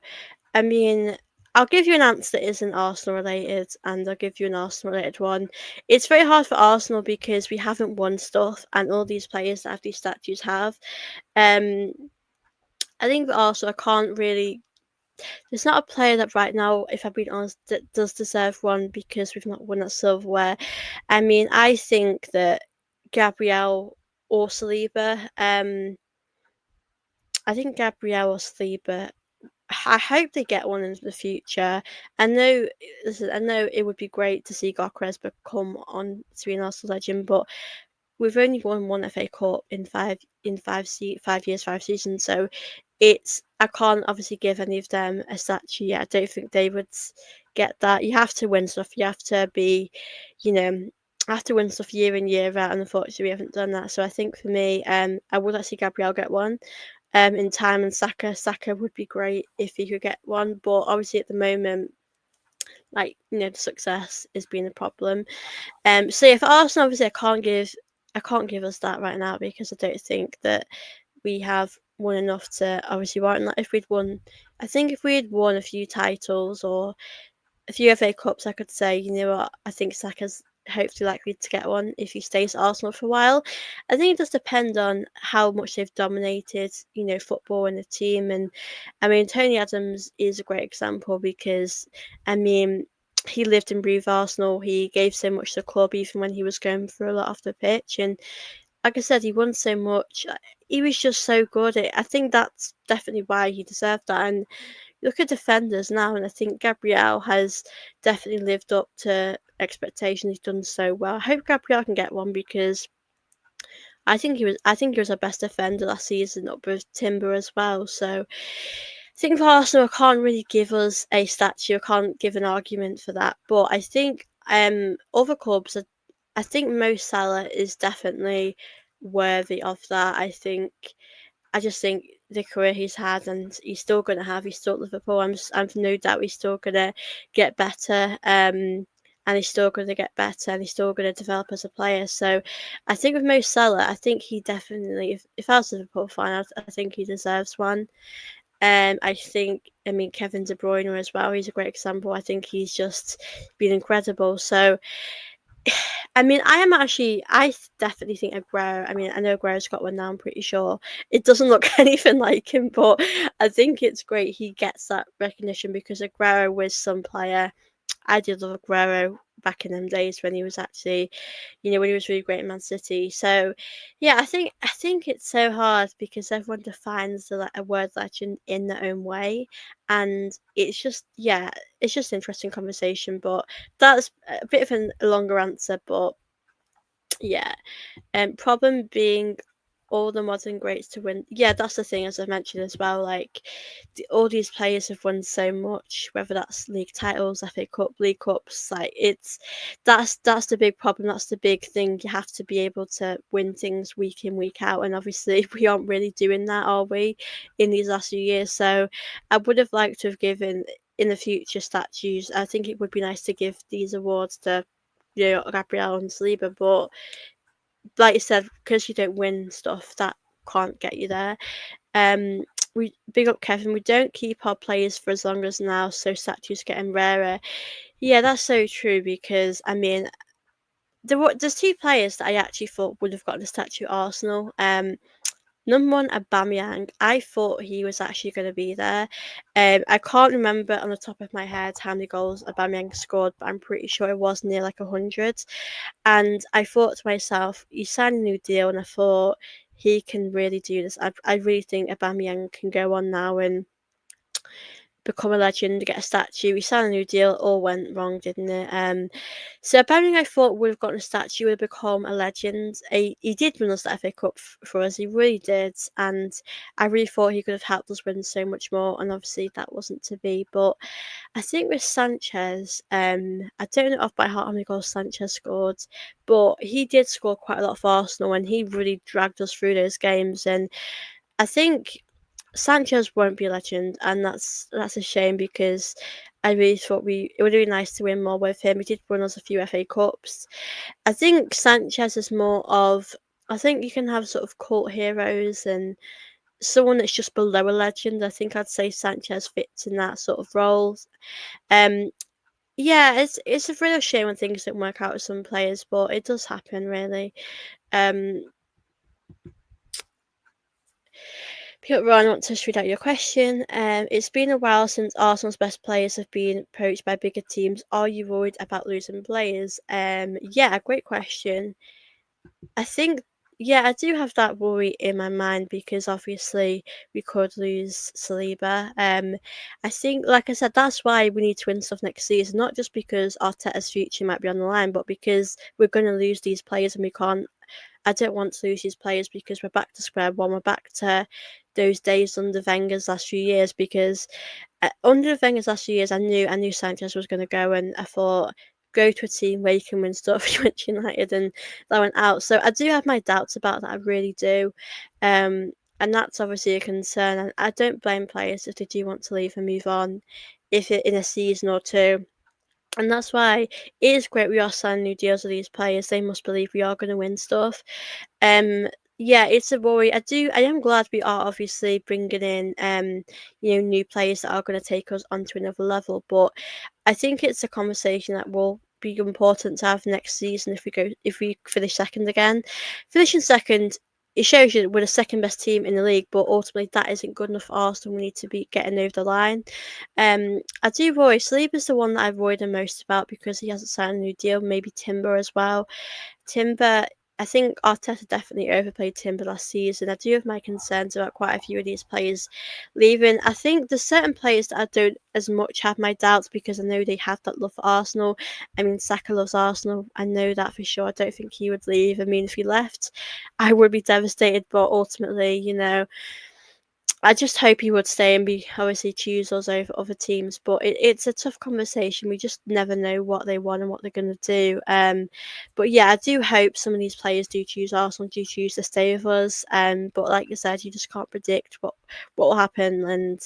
I mean, I'll give you an answer that isn't Arsenal related, and I'll give you an Arsenal related one. It's very hard for Arsenal because we haven't won stuff, and all these players that have these statues have. Um, I think for Arsenal, I can't really. There's not a player that right now, if I'm being honest, that does deserve one because we've not won that silverware. I mean, I think that Gabriel or Saliba. I think Gabriel or Saliba. I hope they get one in the future. I know, listen, I know it would be great to see Gyokeras become on to be an Arsenal legend, but we've only won one FA Cup in 5 years, 5 seasons. So I can't obviously give any of them a statue yet. I don't think they would get that. You have to win stuff. You have to be, you know. Have to win stuff year in year out, and unfortunately we haven't done that. So I think for me, I would like to see Gabriel get one in time, and Saka would be great if he could get one, but obviously at the moment, like the success is being a problem. So if Arsenal, obviously I can't give us that right now because I don't think that we have won enough to obviously warrant that. I think if we had won a few titles or a few FA Cups, I could say, you know what, I think Saka's hopefully likely to get one if he stays at Arsenal for a while. I think it does depend on how much they've dominated, football and the team. And I mean, Tony Adams is a great example because, I mean, he lived and breathed Arsenal. He gave so much to the club, even when he was going through a lot off the pitch. And like I said, he won so much. He was just so good. I think that's definitely why he deserved that. And look at defenders now, and I think Gabriel has definitely lived up to expectations. He's done so well. I hope Gabriel can get one because I think he was our best defender last season, up with Timber as well. So I think for Arsenal, I can't really give us a statue. I can't give an argument for that. But I think other clubs, I think Mo Salah is definitely worthy of that. I just think the career he's had and he's still going to have, he's still at Liverpool. I'm no doubt he's still going to get better. And he's still going to get better and he's still going to develop as a player. So I think with Mo Salah, I think he definitely, if I was a Liverpool fan, I think he deserves one. I mean, Kevin De Bruyne as well, he's a great example. I think he's just been incredible. So I mean, I definitely think Aguero. I mean, I know Aguero's got one now. I'm pretty sure it doesn't look anything like him, but I think it's great he gets that recognition because Aguero was some player. I did love Aguero back in them days when he was actually, when he was really great in Man City. So, yeah, I think it's so hard because everyone defines a word legend in their own way, and it's just an interesting conversation. But that's a bit of a longer answer, but yeah. Problem being all the modern greats to win. Yeah, that's the thing, as I mentioned as well. Like, all these players have won so much, whether that's league titles, FA Cup, League Cups. Like, that's the big problem. That's the big thing. You have to be able to win things week in, week out, and obviously we aren't really doing that, are we, in these last few years? So I would have liked to have given in the future statues. I think it would be nice to give these awards to Gabriel and Saliba, but like you said, because you don't win stuff, that can't get you there. Um, we big up Kevin. We don't keep our players for as long as now, so statues getting rarer. Yeah, that's so true because I mean, there's two players that I actually thought would have gotten a statue at Arsenal. Number one, Aubameyang. I thought he was actually going to be there. I can't remember on the top of my head how many goals Aubameyang scored, but I'm pretty sure it was near like 100. And I thought to myself, he signed a new deal, and I thought he can really do this. I really think Aubameyang can go on now and become a legend, get a statue. We signed a new deal, all went wrong, didn't it? So Aubameyang, I thought would have gotten a statue, would have become a legend. He did win us the FA Cup for us, he really did, and I really thought he could have helped us win so much more. And obviously that wasn't to be. But I think with Sanchez, I don't know off by heart how many goals Sanchez scored, but he did score quite a lot for Arsenal, and he really dragged us through those games. And I think Sanchez won't be a legend, and that's a shame because I really thought it would be nice to win more with him. He did win us a few FA Cups. I think Sanchez is more of, I think you can have sort of cult heroes and someone that's just below a legend. I think I'd say Sanchez fits in that sort of role. Um, yeah, it's a real shame when things don't work out with some players, but it does happen really. Um, Ron, I want to read out your question. It's been a while since Arsenal's best players have been poached by bigger teams. Are you worried about losing players? Yeah, great question. I think, yeah, I do have that worry in my mind because obviously we could lose Saliba. I think, like I said, that's why we need to win stuff next season. Not just because Arteta's future might be on the line, but because we're going to lose these players and we can't. I don't want to lose these players because we're back to square one. We're back to those days under Wenger's last few years because under Wenger's last few years, I knew Sanchez was going to go, and I thought go to a team where you can win stuff. He went to United, and that went out. So I do have my doubts about that. I really do, and that's obviously a concern. And I don't blame players if they do want to leave and move on, if it in a season or two. And that's why it is great we are signing new deals with these players. They must believe we are going to win stuff. Um, yeah, it's a worry. I am glad we are obviously bringing in new players that are going to take us onto another level. But I think it's a conversation that will be important to have next season if we finish second again. Finishing second, it shows you that we're the second best team in the league, but ultimately that isn't good enough for Arsenal. We need to be getting over the line. I do worry. Saliba's the one that I worry the most about because he hasn't signed a new deal. Maybe Timber as well. Timber, I think Arteta definitely overplayed Timber last season. I do have my concerns about quite a few of these players leaving. I think there's certain players that I don't as much have my doubts because I know they have that love for Arsenal. I mean, Saka loves Arsenal. I know that for sure. I don't think he would leave. I mean, if he left, I would be devastated. But ultimately, I just hope he would stay and be obviously choose us over other teams. But it's a tough conversation. We just never know what they want and what they're going to do. But yeah, I do hope some of these players do choose Arsenal, do choose to stay with us. But like I said, you just can't predict what will happen. And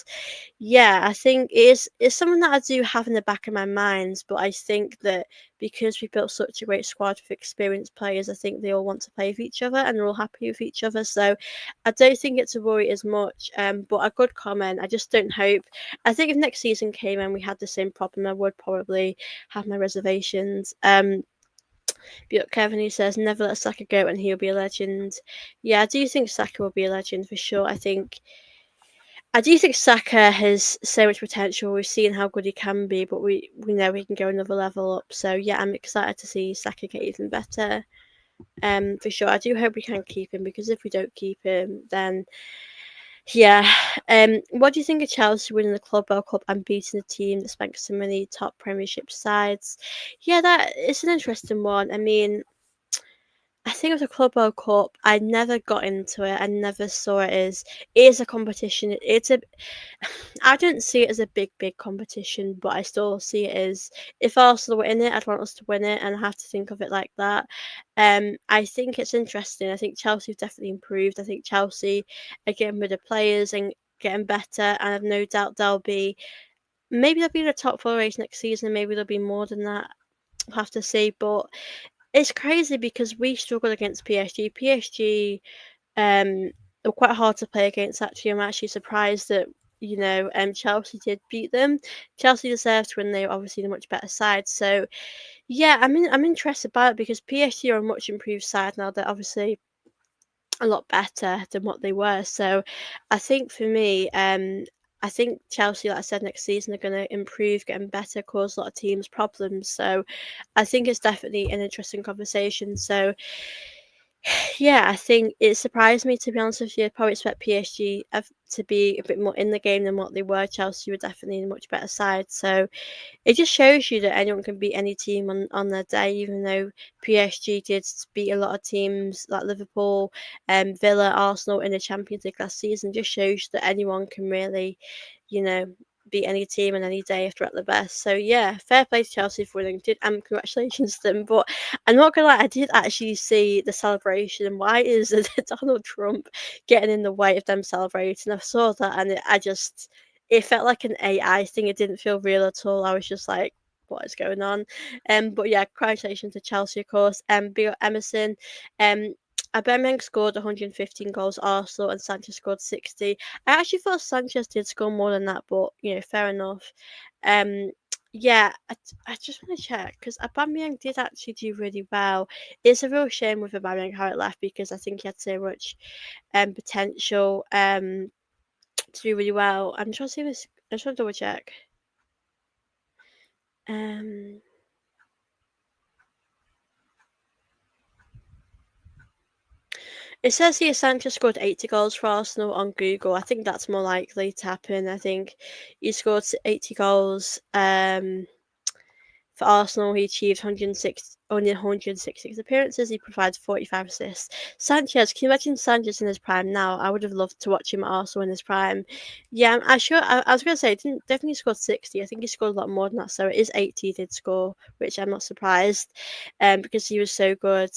yeah, I think it's something that I do have in the back of my mind. But I think that because we built such a great squad with experienced players, I think they all want to play with each other and they're all happy with each other. So I don't think it's a worry as much. But a good comment. I just don't hope. I think if next season came and we had the same problem, I would probably have my reservations. But Kevin, he says never let Saka go and he'll be a legend. Yeah, I do think Saka will be a legend for sure. I do think Saka has so much potential. We've seen how good he can be, but we know he can go another level up. So yeah, I'm excited to see Saka get even better. For sure. I do hope we can keep him, because if we don't keep him, then yeah. What do you think of Chelsea winning the Club World Cup and beating a team that spent so many top Premiership sides? Yeah, that is an interesting one. I mean, I think with the Club World Cup, I never got into it. I never saw it as it is a competition. It's a I don't see it as a big competition, but I still see it as if Arsenal were in it, I'd want us to win it, and I have to think of it like that. I think it's interesting. I think Chelsea have definitely improved. I think Chelsea are getting rid of players and getting better, and I've no doubt they'll be in the top four race next season. Maybe they'll be more than that. We'll have to see, but it's crazy because we struggled against PSG. PSG were quite hard to play against. Actually, I'm actually surprised that Chelsea did beat them. Chelsea deserved to win. They were obviously the much better side. So yeah, I'm interested by it because PSG are a much improved side now. They're obviously a lot better than what they were. So I think for me, I think Chelsea, like I said, next season are going to improve, getting better, cause a lot of teams problems. So I think it's definitely an interesting conversation. So yeah, I think it surprised me, to be honest with you. I probably expect PSG to be a bit more in the game than what they were. Chelsea were definitely a much better side. So it just shows you that anyone can beat any team on their day, even though PSG did beat a lot of teams like Liverpool, Villa, Arsenal in the Champions League last season. Just shows that anyone can really, you know, beat any team on any day if they're at the best. So yeah, fair play to Chelsea for winning. Did congratulations to them. But I'm not gonna lie, I did actually see the celebration. Why is Donald Trump getting in the way of them celebrating? I saw that and it felt like an AI thing. It didn't feel real at all. I was just like, what is going on? But yeah, congratulations to Chelsea, of course. Big up Emerson. Um, Aubameyang scored 115 goals, Arsenal, and Sanchez scored 60. I actually thought Sanchez did score more than that, but fair enough. Um, yeah, I just want to check because Aubameyang did actually do really well. It's a real shame with Aubameyang how it left because I think he had so much potential to do really well. I'm trying to see this. I just want to double check. Um, it says here Sanchez scored 80 goals for Arsenal on Google. I think that's more likely to happen. I think he scored 80 goals. For Arsenal, he achieved 106, only 166 appearances. He provides 45 assists. Sanchez, can you imagine Sanchez in his prime now? I would have loved to watch him at Arsenal in his prime. Yeah, I'm sure. I was going to say, he didn't definitely scored 60. I think he scored a lot more than that. So it is 80 he did score, which I'm not surprised, because he was so good.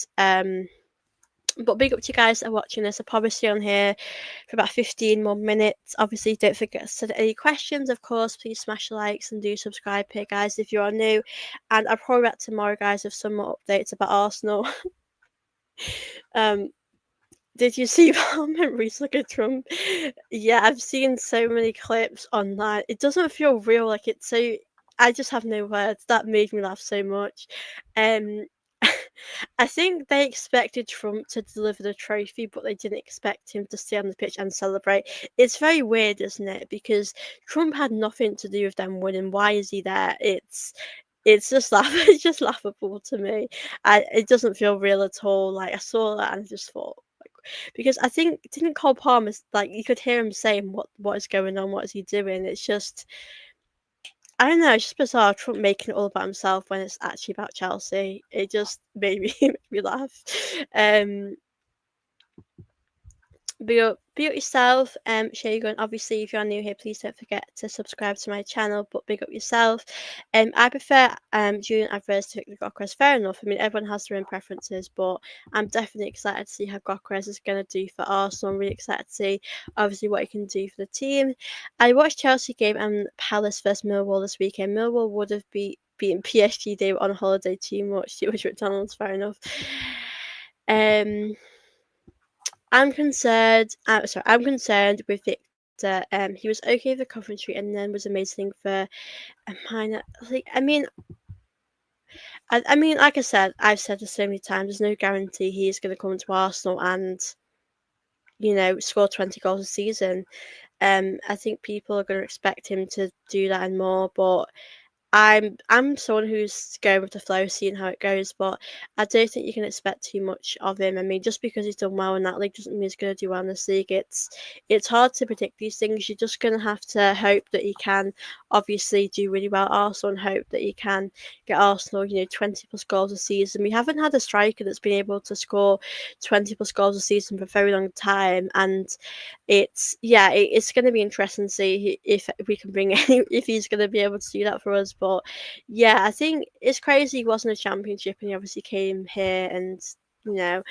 But big up to you guys that are watching this. I'll probably stay on here for about 15 more minutes. Obviously, don't forget to send any questions. Of course, please smash the likes and do subscribe here, guys, if you are new. And I'll probably back tomorrow, guys, with some more updates about Arsenal. um, did you see Parliament recently Trump? Yeah, I've seen so many clips online. It doesn't feel real. Like it's so. I just have no words. That made me laugh so much. Um, I think they expected Trump to deliver the trophy, but they didn't expect him to stay on the pitch and celebrate. It's very weird, isn't it? Because Trump had nothing to do with them winning. Why is he there? It's just it's just laughable to me. It doesn't feel real at all. Like I saw that and I just thought, like, because I think didn't Cole Palmer, like you could hear him saying what is going on, what is he doing? It's just I don't know, it's just bizarre Trump making it all about himself when it's actually about Chelsea. It just made me made me laugh. Um, be up yourself, Shagun. Obviously, if you're new here, please don't forget to subscribe to my channel. But big up yourself. I prefer June Alvarez to Victor Gyokeras. Fair enough. I mean, everyone has their own preferences, but I'm definitely excited to see how Gyokeras is going to do for Arsenal. I'm really excited to see, obviously, what he can do for the team. I watched Chelsea game and Palace versus Millwall this weekend. Millwall would have beaten PSG. They were on holiday too much. It was McDonald's. Fair enough. Um. I'm concerned. Sorry, I'm concerned with Victor. He was okay for Coventry, and then was amazing for a minor. Like, I mean, like I said, I've said this so many times. There's no guarantee he is going to come to Arsenal and score 20 goals a season. I think people are going to expect him to do that and more, but I'm someone who's going with the flow, seeing how it goes, but I don't think you can expect too much of him. I mean, just because he's done well in that league doesn't mean he's going to do well in this league. It's hard to predict these things. You're just going to have to hope that he can obviously do really well at Arsenal and hope that he can get Arsenal, 20 plus goals a season. We haven't had a striker that's been able to score 20 plus goals a season for a very long time, and it's going to be interesting to see if we can bring any if he's going to be able to do that for us. But yeah, I think it's crazy he wasn't a championship and he obviously came here and you know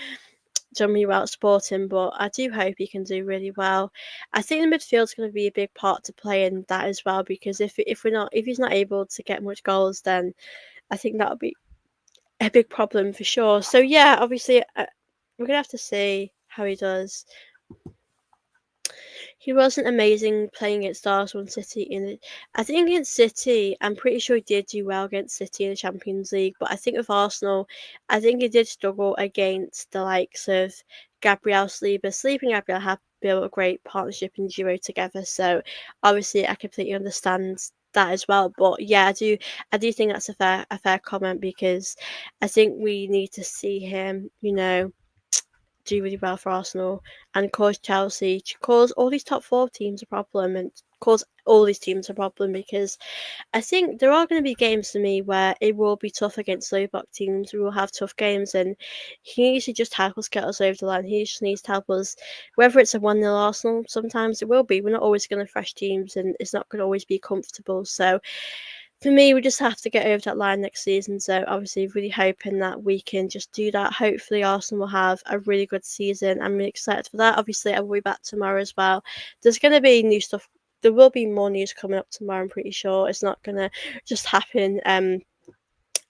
done really well at Sporting. But I do hope he can do really well. I think the midfield's going to be a big part to play in that as well, because if he's not able to get much goals, then I think that'll be a big problem for sure. So yeah, obviously we're gonna have to see how he does. He wasn't amazing playing against Arsenal and City in it. I think against City, I'm pretty sure he did do well against City in the Champions League, but I think with Arsenal, I think he did struggle against the likes of Gabriel Saliba. Saliba and Gabriel have built a great partnership and duo together, so obviously I completely understand that as well. But yeah, I do think that's a fair comment, because I think we need to see him, do really well for Arsenal and cause Chelsea, cause all these top four teams a problem, and cause all these teams a problem, because I think there are going to be games for me where it will be tough against low block teams. We will have tough games, and he needs to just help us get us over the line. He just needs to help us, whether it's a 1-0 Arsenal, sometimes it will be. We're not always going to fresh teams, and it's not going to always be comfortable. So for me, we just have to get over that line next season. So obviously, really hoping that we can just do that. Hopefully, Arsenal will have a really good season. I'm really excited for that. Obviously, I will be back tomorrow as well. There's going to be new stuff. There will be more news coming up tomorrow. I'm pretty sure it's not going to just happen.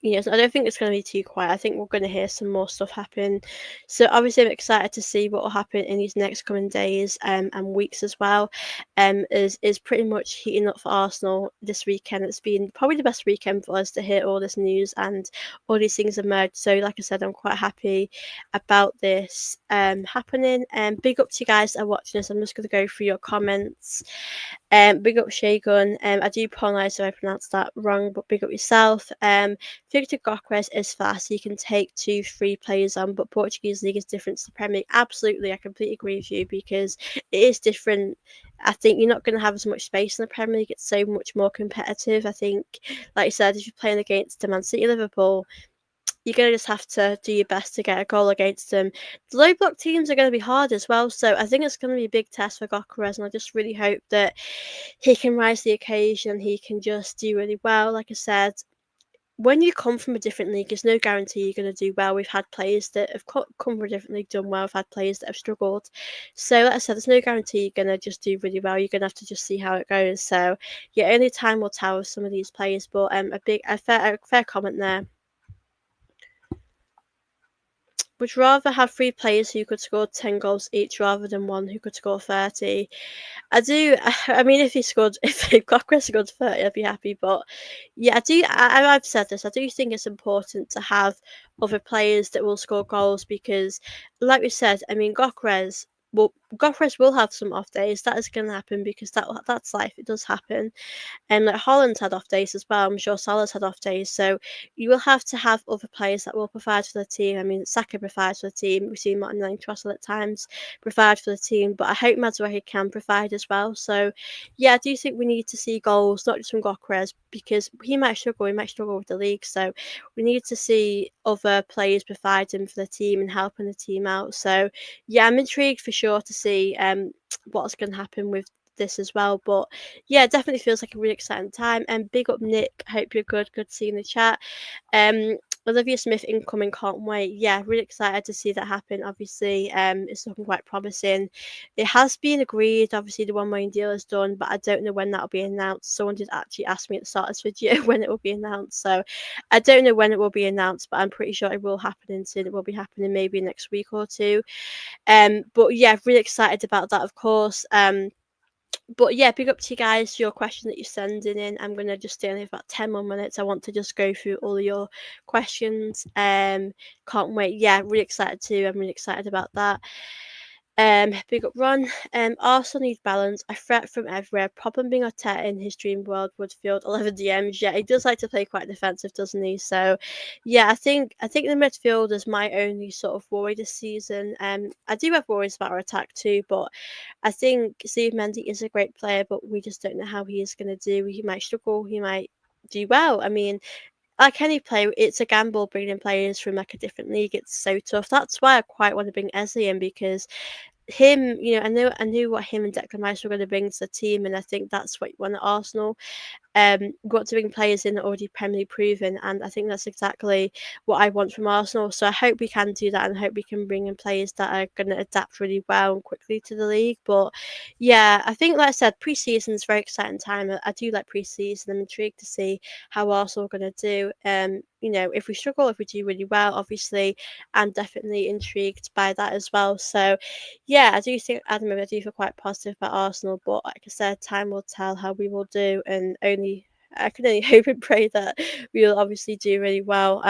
Yes, I don't think it's going to be too quiet. I think we're going to hear some more stuff happen. So obviously, I'm excited to see what will happen in these next coming days and weeks as well. Is pretty much heating up for Arsenal this weekend. It's been probably the best weekend for us to hear all this news and all these things emerge. So, like I said, I'm quite happy about this happening. And big up to you guys that are watching this. I'm just going to go through your comments. Big up Shagun. I do apologise if I pronounced that wrong, but big up yourself. Victor Gyokeras is fast. He can take 2-3 players on, but Portuguese league is different to the Premier League. Absolutely, I completely agree with you, because it is different. I think you're not going to have as much space in the Premier League. It's so much more competitive. I think, like you said, if you're playing against Man City, Liverpool, you're going to just have to do your best to get a goal against them. The low block teams are going to be hard as well, so I think it's going to be a big test for Gyokeras, and I just really hope that he can rise to the occasion. He can just do really well. Like I said, when you come from a different league, there's no guarantee you're going to do well. We've had players that have come from a different league, done well. We've had players that have struggled. So, like I said, there's no guarantee you're going to just do really well. You're going to have to just see how it goes. So, yeah, only time will tell with some of these players. But a fair comment there. Would rather have three players who could score 10 goals each rather than one who could score 30. I do. I mean, if Gyokeras scored 30, I'd be happy. But yeah, I do. I've said this. I do think it's important to have other players that will score goals, because, like we said, I mean, Gyokeras will have some off days. That is going to happen, because that's life. It does happen. And like Holland's had off days as well. I'm sure Salah's had off days. So you will have to have other players that will provide for the team. I mean, Saka provides for the team. We've seen Martin Trussell at times provide for the team, but I hope Madueke can provide as well. So yeah, I do think we need to see goals, not just from Gyokeras, because he might struggle. He might struggle with the league. So we need to see other players providing for the team and helping the team out. So yeah, I'm intrigued for sure to see what's going to happen with this as well. But yeah, it definitely feels like a really exciting time. And big up Nick, hope you're good. Good to see you in the chat. Olivia Smith incoming, can't wait. Yeah, really excited to see that happen. Obviously, it's looking quite promising. It has been agreed. Obviously, the 1 million deal is done, but I don't know when that'll be announced. Someone did actually ask me at the start of this video when it will be announced, so I don't know when it will be announced, but I'm pretty sure it will happen soon. It will be happening maybe next week or two. But yeah, really excited about that, of course. But yeah, big up to you guys, your question that you're sending in. I'm gonna just stay on here for about 10 more minutes. I want to just go through all of your questions. Can't wait. Yeah, really excited too. I'm really excited about that. Big up Ron. Arsenal need balance. A threat from everywhere. Problem being Arteta in his dream world would field 11 DMs. Yeah, he does like to play quite defensive, doesn't he? So, yeah, I think the midfield is my only sort of worry this season. I do have worries about our attack too, but I think Steve Mendy is a great player, but we just don't know how he is going to do. He might struggle. He might do well. I mean, like any player, it's a gamble bringing in players from like a different league. It's so tough. That's why I quite want to bring Eze in because him, I knew what him and Declan Rice were going to bring to the team, and I think that's what you want at Arsenal. Got to bring players in that already Premier League proven, and I think that's exactly what I want from Arsenal. So I hope we can do that, and I hope we can bring in players that are going to adapt really well and quickly to the league. But yeah, I think, like I said, pre-season is a very exciting time. I do like pre-season. I'm intrigued to see how Arsenal are going to do. If we struggle, if we do really well, obviously, I'm definitely intrigued by that as well. So yeah, I do think at the moment I do feel quite positive about Arsenal, but like I said, time will tell how we will do, and only I can only hope and pray that we will obviously do really well.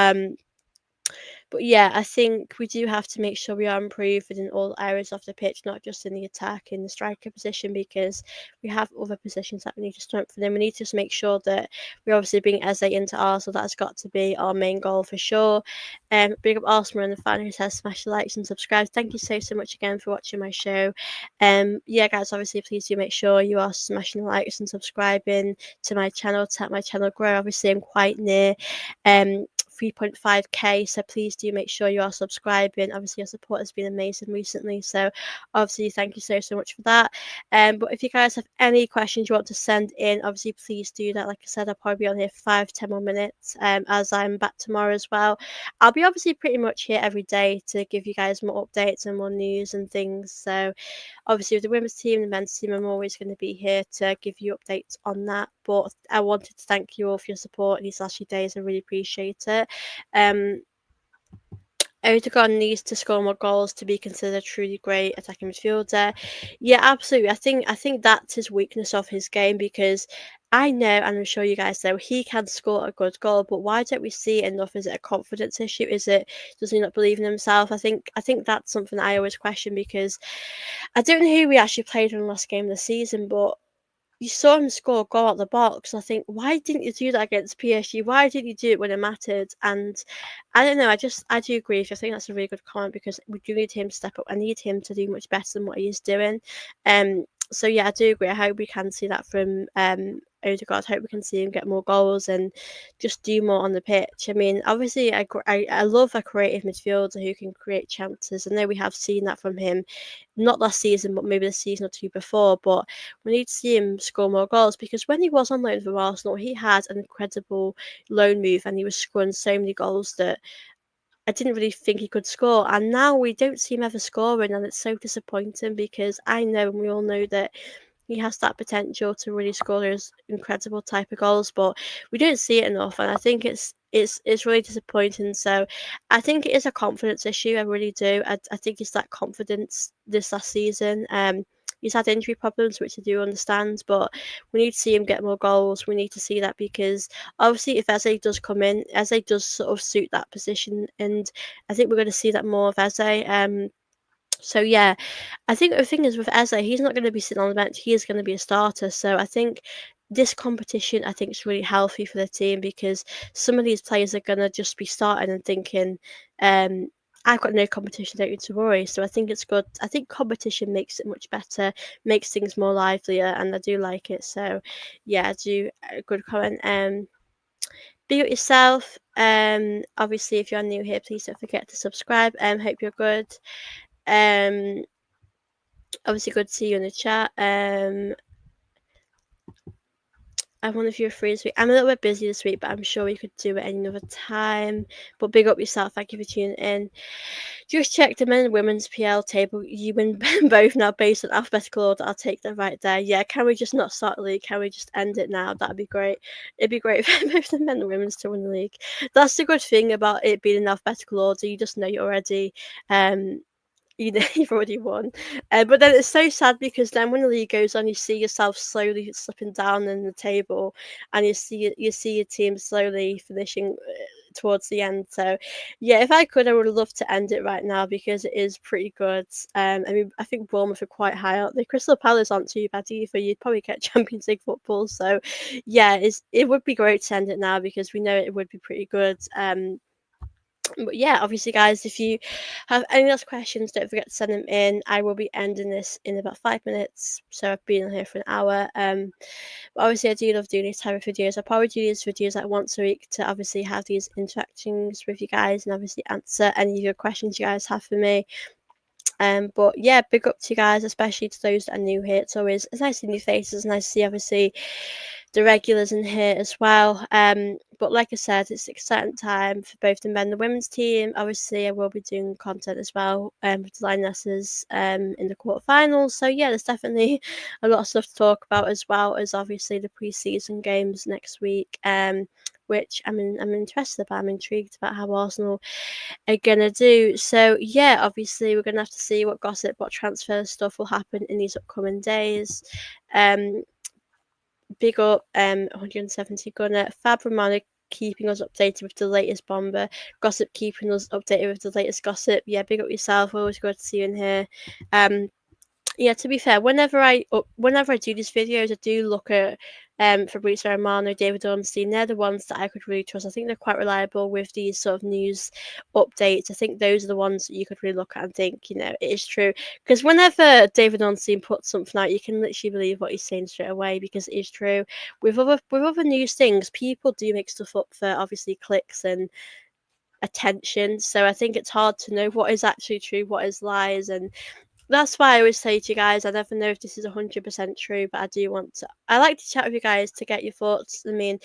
But yeah, I think we do have to make sure we are improving in all areas of the pitch, not just in the attack, in the striker position, because we have other positions that we need to strengthen. And we need to just make sure that we obviously bring Eze into Arsenal. That's got to be our main goal for sure. Big up Arsenal and the fan who says smash the likes and subscribe. Thank you so much again for watching my show. Yeah, guys, obviously please do make sure you are smashing the likes and subscribing to my channel to help my channel grow. Obviously, I'm quite near 3.5k, so please do make sure you are subscribing. Obviously your support has been amazing recently, so obviously thank you so much for that. But if you guys have any questions you want to send in, obviously please do that. Like I said, I'll probably be on here for 5-10 more minutes, as I'm back tomorrow as well. I'll be obviously pretty much here every day to give you guys more updates and more news and things. So obviously with the women's team, the men's team, I'm always going to be here to give you updates on that. But I wanted to thank you all for your support these last few days. I really appreciate it. Um, Odegaard needs to score more goals to be considered a truly great attacking midfielder. Yeah, absolutely. I think that's his weakness of his game because I know, and I'm sure you guys know, he can score a good goal, but why don't we see it enough? Is it a confidence issue? Does he not believe in himself? I think that's something that I always question because I don't know who we actually played in the last game of the season, but you saw him score a goal out the box. I think, why didn't you do that against PSG? Why didn't you do it when it mattered? And I don't know. I do agree with you. I think that's a really good comment because we do need him to step up. I need him to do much better than what he is doing. So yeah, I do agree. I hope we can see that from Odegaard. I hope we can see him get more goals and just do more on the pitch. I mean, obviously, I love a creative midfielder who can create chances. I know we have seen that from him, not last season, but maybe the season or two before. But we need to see him score more goals because when he was on loan for Arsenal, he had an incredible loan move and he was scoring so many goals that I didn't really think he could score. And now we don't see him ever scoring, and it's so disappointing because I know and we all know that he has that potential to really score those incredible type of goals, but we don't see it enough, and I think it's really disappointing. So I think it is a confidence issue. I really do. I think it's that confidence this last season. He's had injury problems, which I do understand, but we need to see him get more goals. We need to see that because obviously, if Eze does come in, Eze does sort of suit that position, and I think we're going to see that more of Eze. So yeah, I think the thing is with Eze, he's not going to be sitting on the bench. He is going to be a starter. So I think this competition, I think, is really healthy for the team because some of these players are going to just be starting and thinking, I've got no competition, don't need to worry. So I think it's good. I think competition makes it much better, makes things more livelier, and I do like it. So yeah, I do. Good comment. Be it yourself. Obviously, if you're new here, please don't forget to subscribe. Hope you're good. Um, Obviously, good to see you in the chat. I wonder if you're free this week. I'm a little bit busy this week, but I'm sure we could do it any other time. But big up yourself. Thank you for tuning in. Just check the men and women's PL table. You win both now based on alphabetical order. I'll take that right there. Yeah, can we just not start the league? Can we just end it now? That'd be great. It'd be great for both the men and women's to win the league. That's the good thing about it being in alphabetical order. You just know you're already you've already won. But then it's so sad because then when the league goes on, you see yourself slowly slipping down in the table, and you see your team slowly finishing. towards the end. So yeah, if I could, I would love to end it right now because it is pretty good. I mean, I think Bournemouth are quite high up. The Crystal Palace aren't too bad either. You'd probably get Champions League football. So yeah, it would be great to end it now because we know it would be pretty good. But yeah, obviously, guys, if you have any last questions, don't forget to send them in. I will be ending this in about 5 minutes, so I've been on here for an hour. But obviously, I do love doing these type of videos. I probably do these videos like once a week to obviously have these interactions with you guys and obviously answer any of your questions you guys have for me. But yeah, big up to you guys, especially to those that are new here. It's nice to see new faces. It's nice to see obviously the regulars in here as well. But like I said, it's an exciting time for both the men and the women's team. Obviously, I will be doing content as well with the Lionesses in the quarterfinals. So yeah, there's definitely a lot of stuff to talk about as well as obviously the pre-season games next week. Which I'm interested about. I'm intrigued about how Arsenal are gonna do. So yeah, obviously we're gonna have to see what gossip, what transfer stuff will happen in these upcoming days. Big up 170 Gunner, Fab Romano keeping us updated with the latest bomber, Gossip keeping us updated with the latest gossip. Yeah, big up yourself. Always good to see you in here. Yeah, to be fair, whenever I do these videos, I do look at Fabrizio Romano, David Ornstein. They're the ones that I could really trust. I think they're quite reliable with these sort of news updates. I think those are the ones that you could really look at and think, it is true. Because whenever David Ornstein puts something out, you can literally believe what he's saying straight away because it is true. With other news things, people do make stuff up for obviously clicks and attention. So I think it's hard to know what is actually true, what is lies, and that's why I always say to you guys, I never know if this is 100% true, but I like to chat with you guys to get your thoughts. I mean,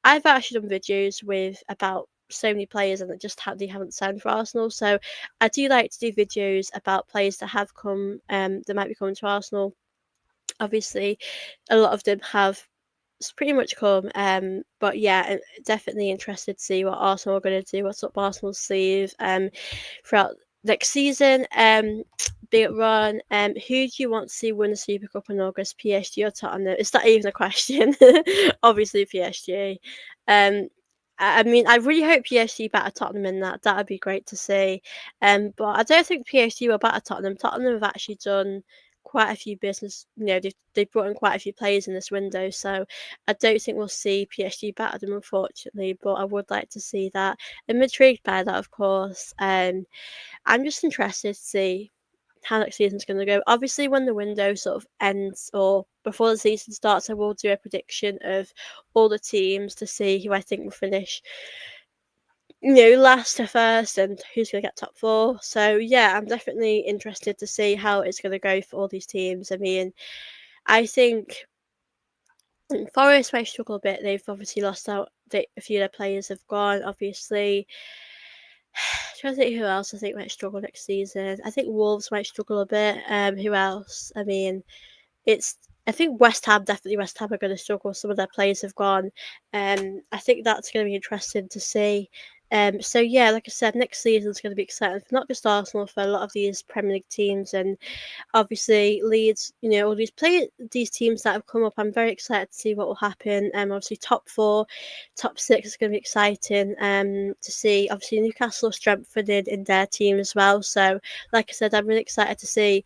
I've actually done videos with about so many players and they haven't signed for Arsenal. So I do like to do videos about players that have come, that might be coming to Arsenal. Obviously, a lot of them have pretty much come. But yeah, definitely interested to see what Arsenal are going to do, what's up Arsenal's sleeve throughout next season. Big run. Who do you want to see win the Super Cup in August? PSG or Tottenham? Is that even a question? Obviously PSG. I mean, I really hope PSG batter Tottenham in that. That would be great to see. But I don't think PSG will batter Tottenham. Tottenham have actually done quite a few business. They've brought in quite a few players in this window, so I don't think we'll see PSG batter them, unfortunately. But I would like to see that. I'm intrigued by that, of course. I'm just interested to see how next season's going to go. Obviously, when the window sort of ends or before the season starts, I will do a prediction of all the teams to see who I think will finish, last to first and who's going to get top four. So, yeah, I'm definitely interested to see how it's going to go for all these teams. I mean, I think Forest may struggle a bit. They've obviously lost out. A few of their players have gone, obviously. Trying to think who else I think might struggle next season. I think Wolves might struggle a bit. Who else? I mean, I think West Ham are going to struggle. Some of their players have gone. I think that's going to be interesting to see. So yeah, like I said, next season is going to be exciting for not just Arsenal, for a lot of these Premier League teams, and obviously Leeds. All these teams that have come up. I'm very excited to see what will happen. Obviously top four, top six is going to be exciting. To see obviously Newcastle strengthened in their team as well. So like I said, I'm really excited to see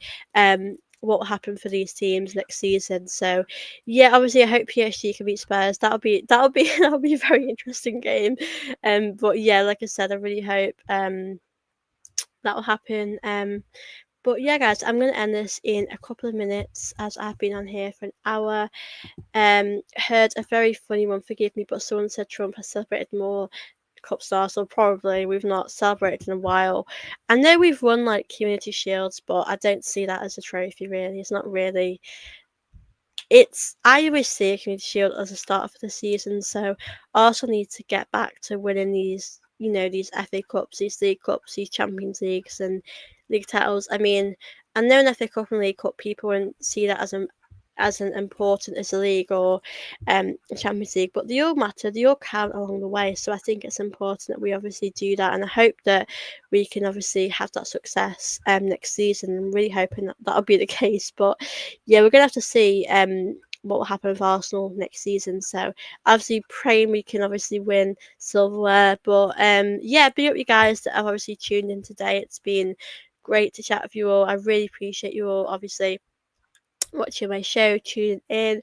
what will happen for these teams next season. So yeah, obviously I hope PSG can beat Spurs. That'll be a very interesting game. But yeah, like I said, I really hope that will happen. But yeah, guys, I'm gonna end this in a couple of minutes as I've been on here for an hour. Heard a very funny one, forgive me, but someone said Trump has celebrated more Cup stars, so probably we've not celebrated in a while. I know we've won like Community Shields, but I don't see that as a trophy really. It's not really. I always see a Community Shield as a start for the season, so Arsenal need to get back to winning these FA Cups, these League Cups, these Champions Leagues, and league titles. I mean, I know in FA Cup and League Cup people won't see that as an important as a league or Champions League, but they all matter, they all count along the way. So I think it's important that we obviously do that, and I hope that we can obviously have that success next season. I'm really hoping that that'll be the case. But yeah, we're gonna have to see what will happen with Arsenal next season. So obviously praying we can obviously win silverware. But yeah, big up you guys that have obviously tuned in today. It's been great to chat with you all. I really appreciate you all obviously watching my show, tuning in.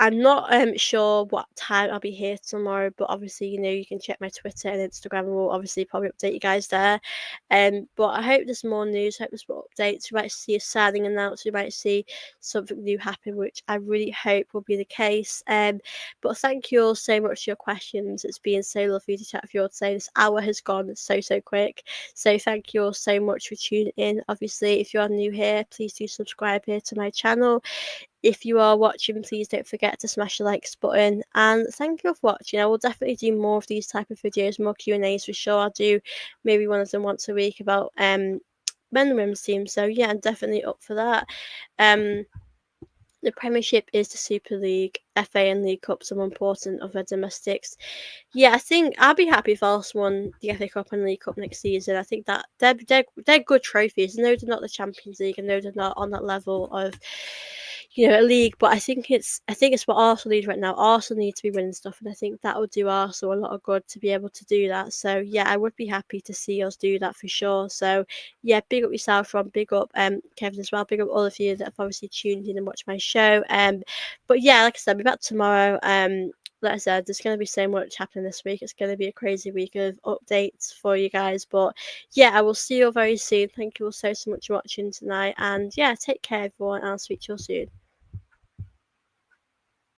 I'm not sure what time I'll be here tomorrow, but obviously, you can check my Twitter and Instagram, and we'll obviously probably update you guys there. But I hope there's more news, hope there's more updates. We might see a signing announced, we might see something new happen, which I really hope will be the case. But thank you all so much for your questions. It's been so lovely to chat with you all today. This hour has gone so quick. So thank you all so much for tuning in. Obviously, if you are new here, please do subscribe here to my channel. If you are watching, please don't forget to smash the likes button, and thank you for watching. I will definitely do more of these type of videos, more Q&As for sure. I'll do maybe one of them once a week about men and women's team. So yeah, I'm definitely up for that. The Premiership is the Super League, FA and League Cups are more important of the domestics. Yeah, I think I'll be happy if Arsenal won the FA Cup and League Cup next season. I think that they're good trophies. I know they're not the Champions League. I know they're not on that level of a league, but I think it's what Arsenal need right now. Arsenal need to be winning stuff, and I think that would do Arsenal a lot of good to be able to do that. So yeah, I would be happy to see us do that for sure. So yeah, big up yourself, Ron. Big up Kevin as well. Big up all of you that have obviously tuned in and watched my show. But yeah, like I said, I'll be back tomorrow. Like I said, there's going to be so much happening this week. It's going to be a crazy week of updates for you guys. But yeah, I will see you all very soon. Thank you all so much for watching tonight. And yeah, take care, everyone. And I'll speak to you all soon.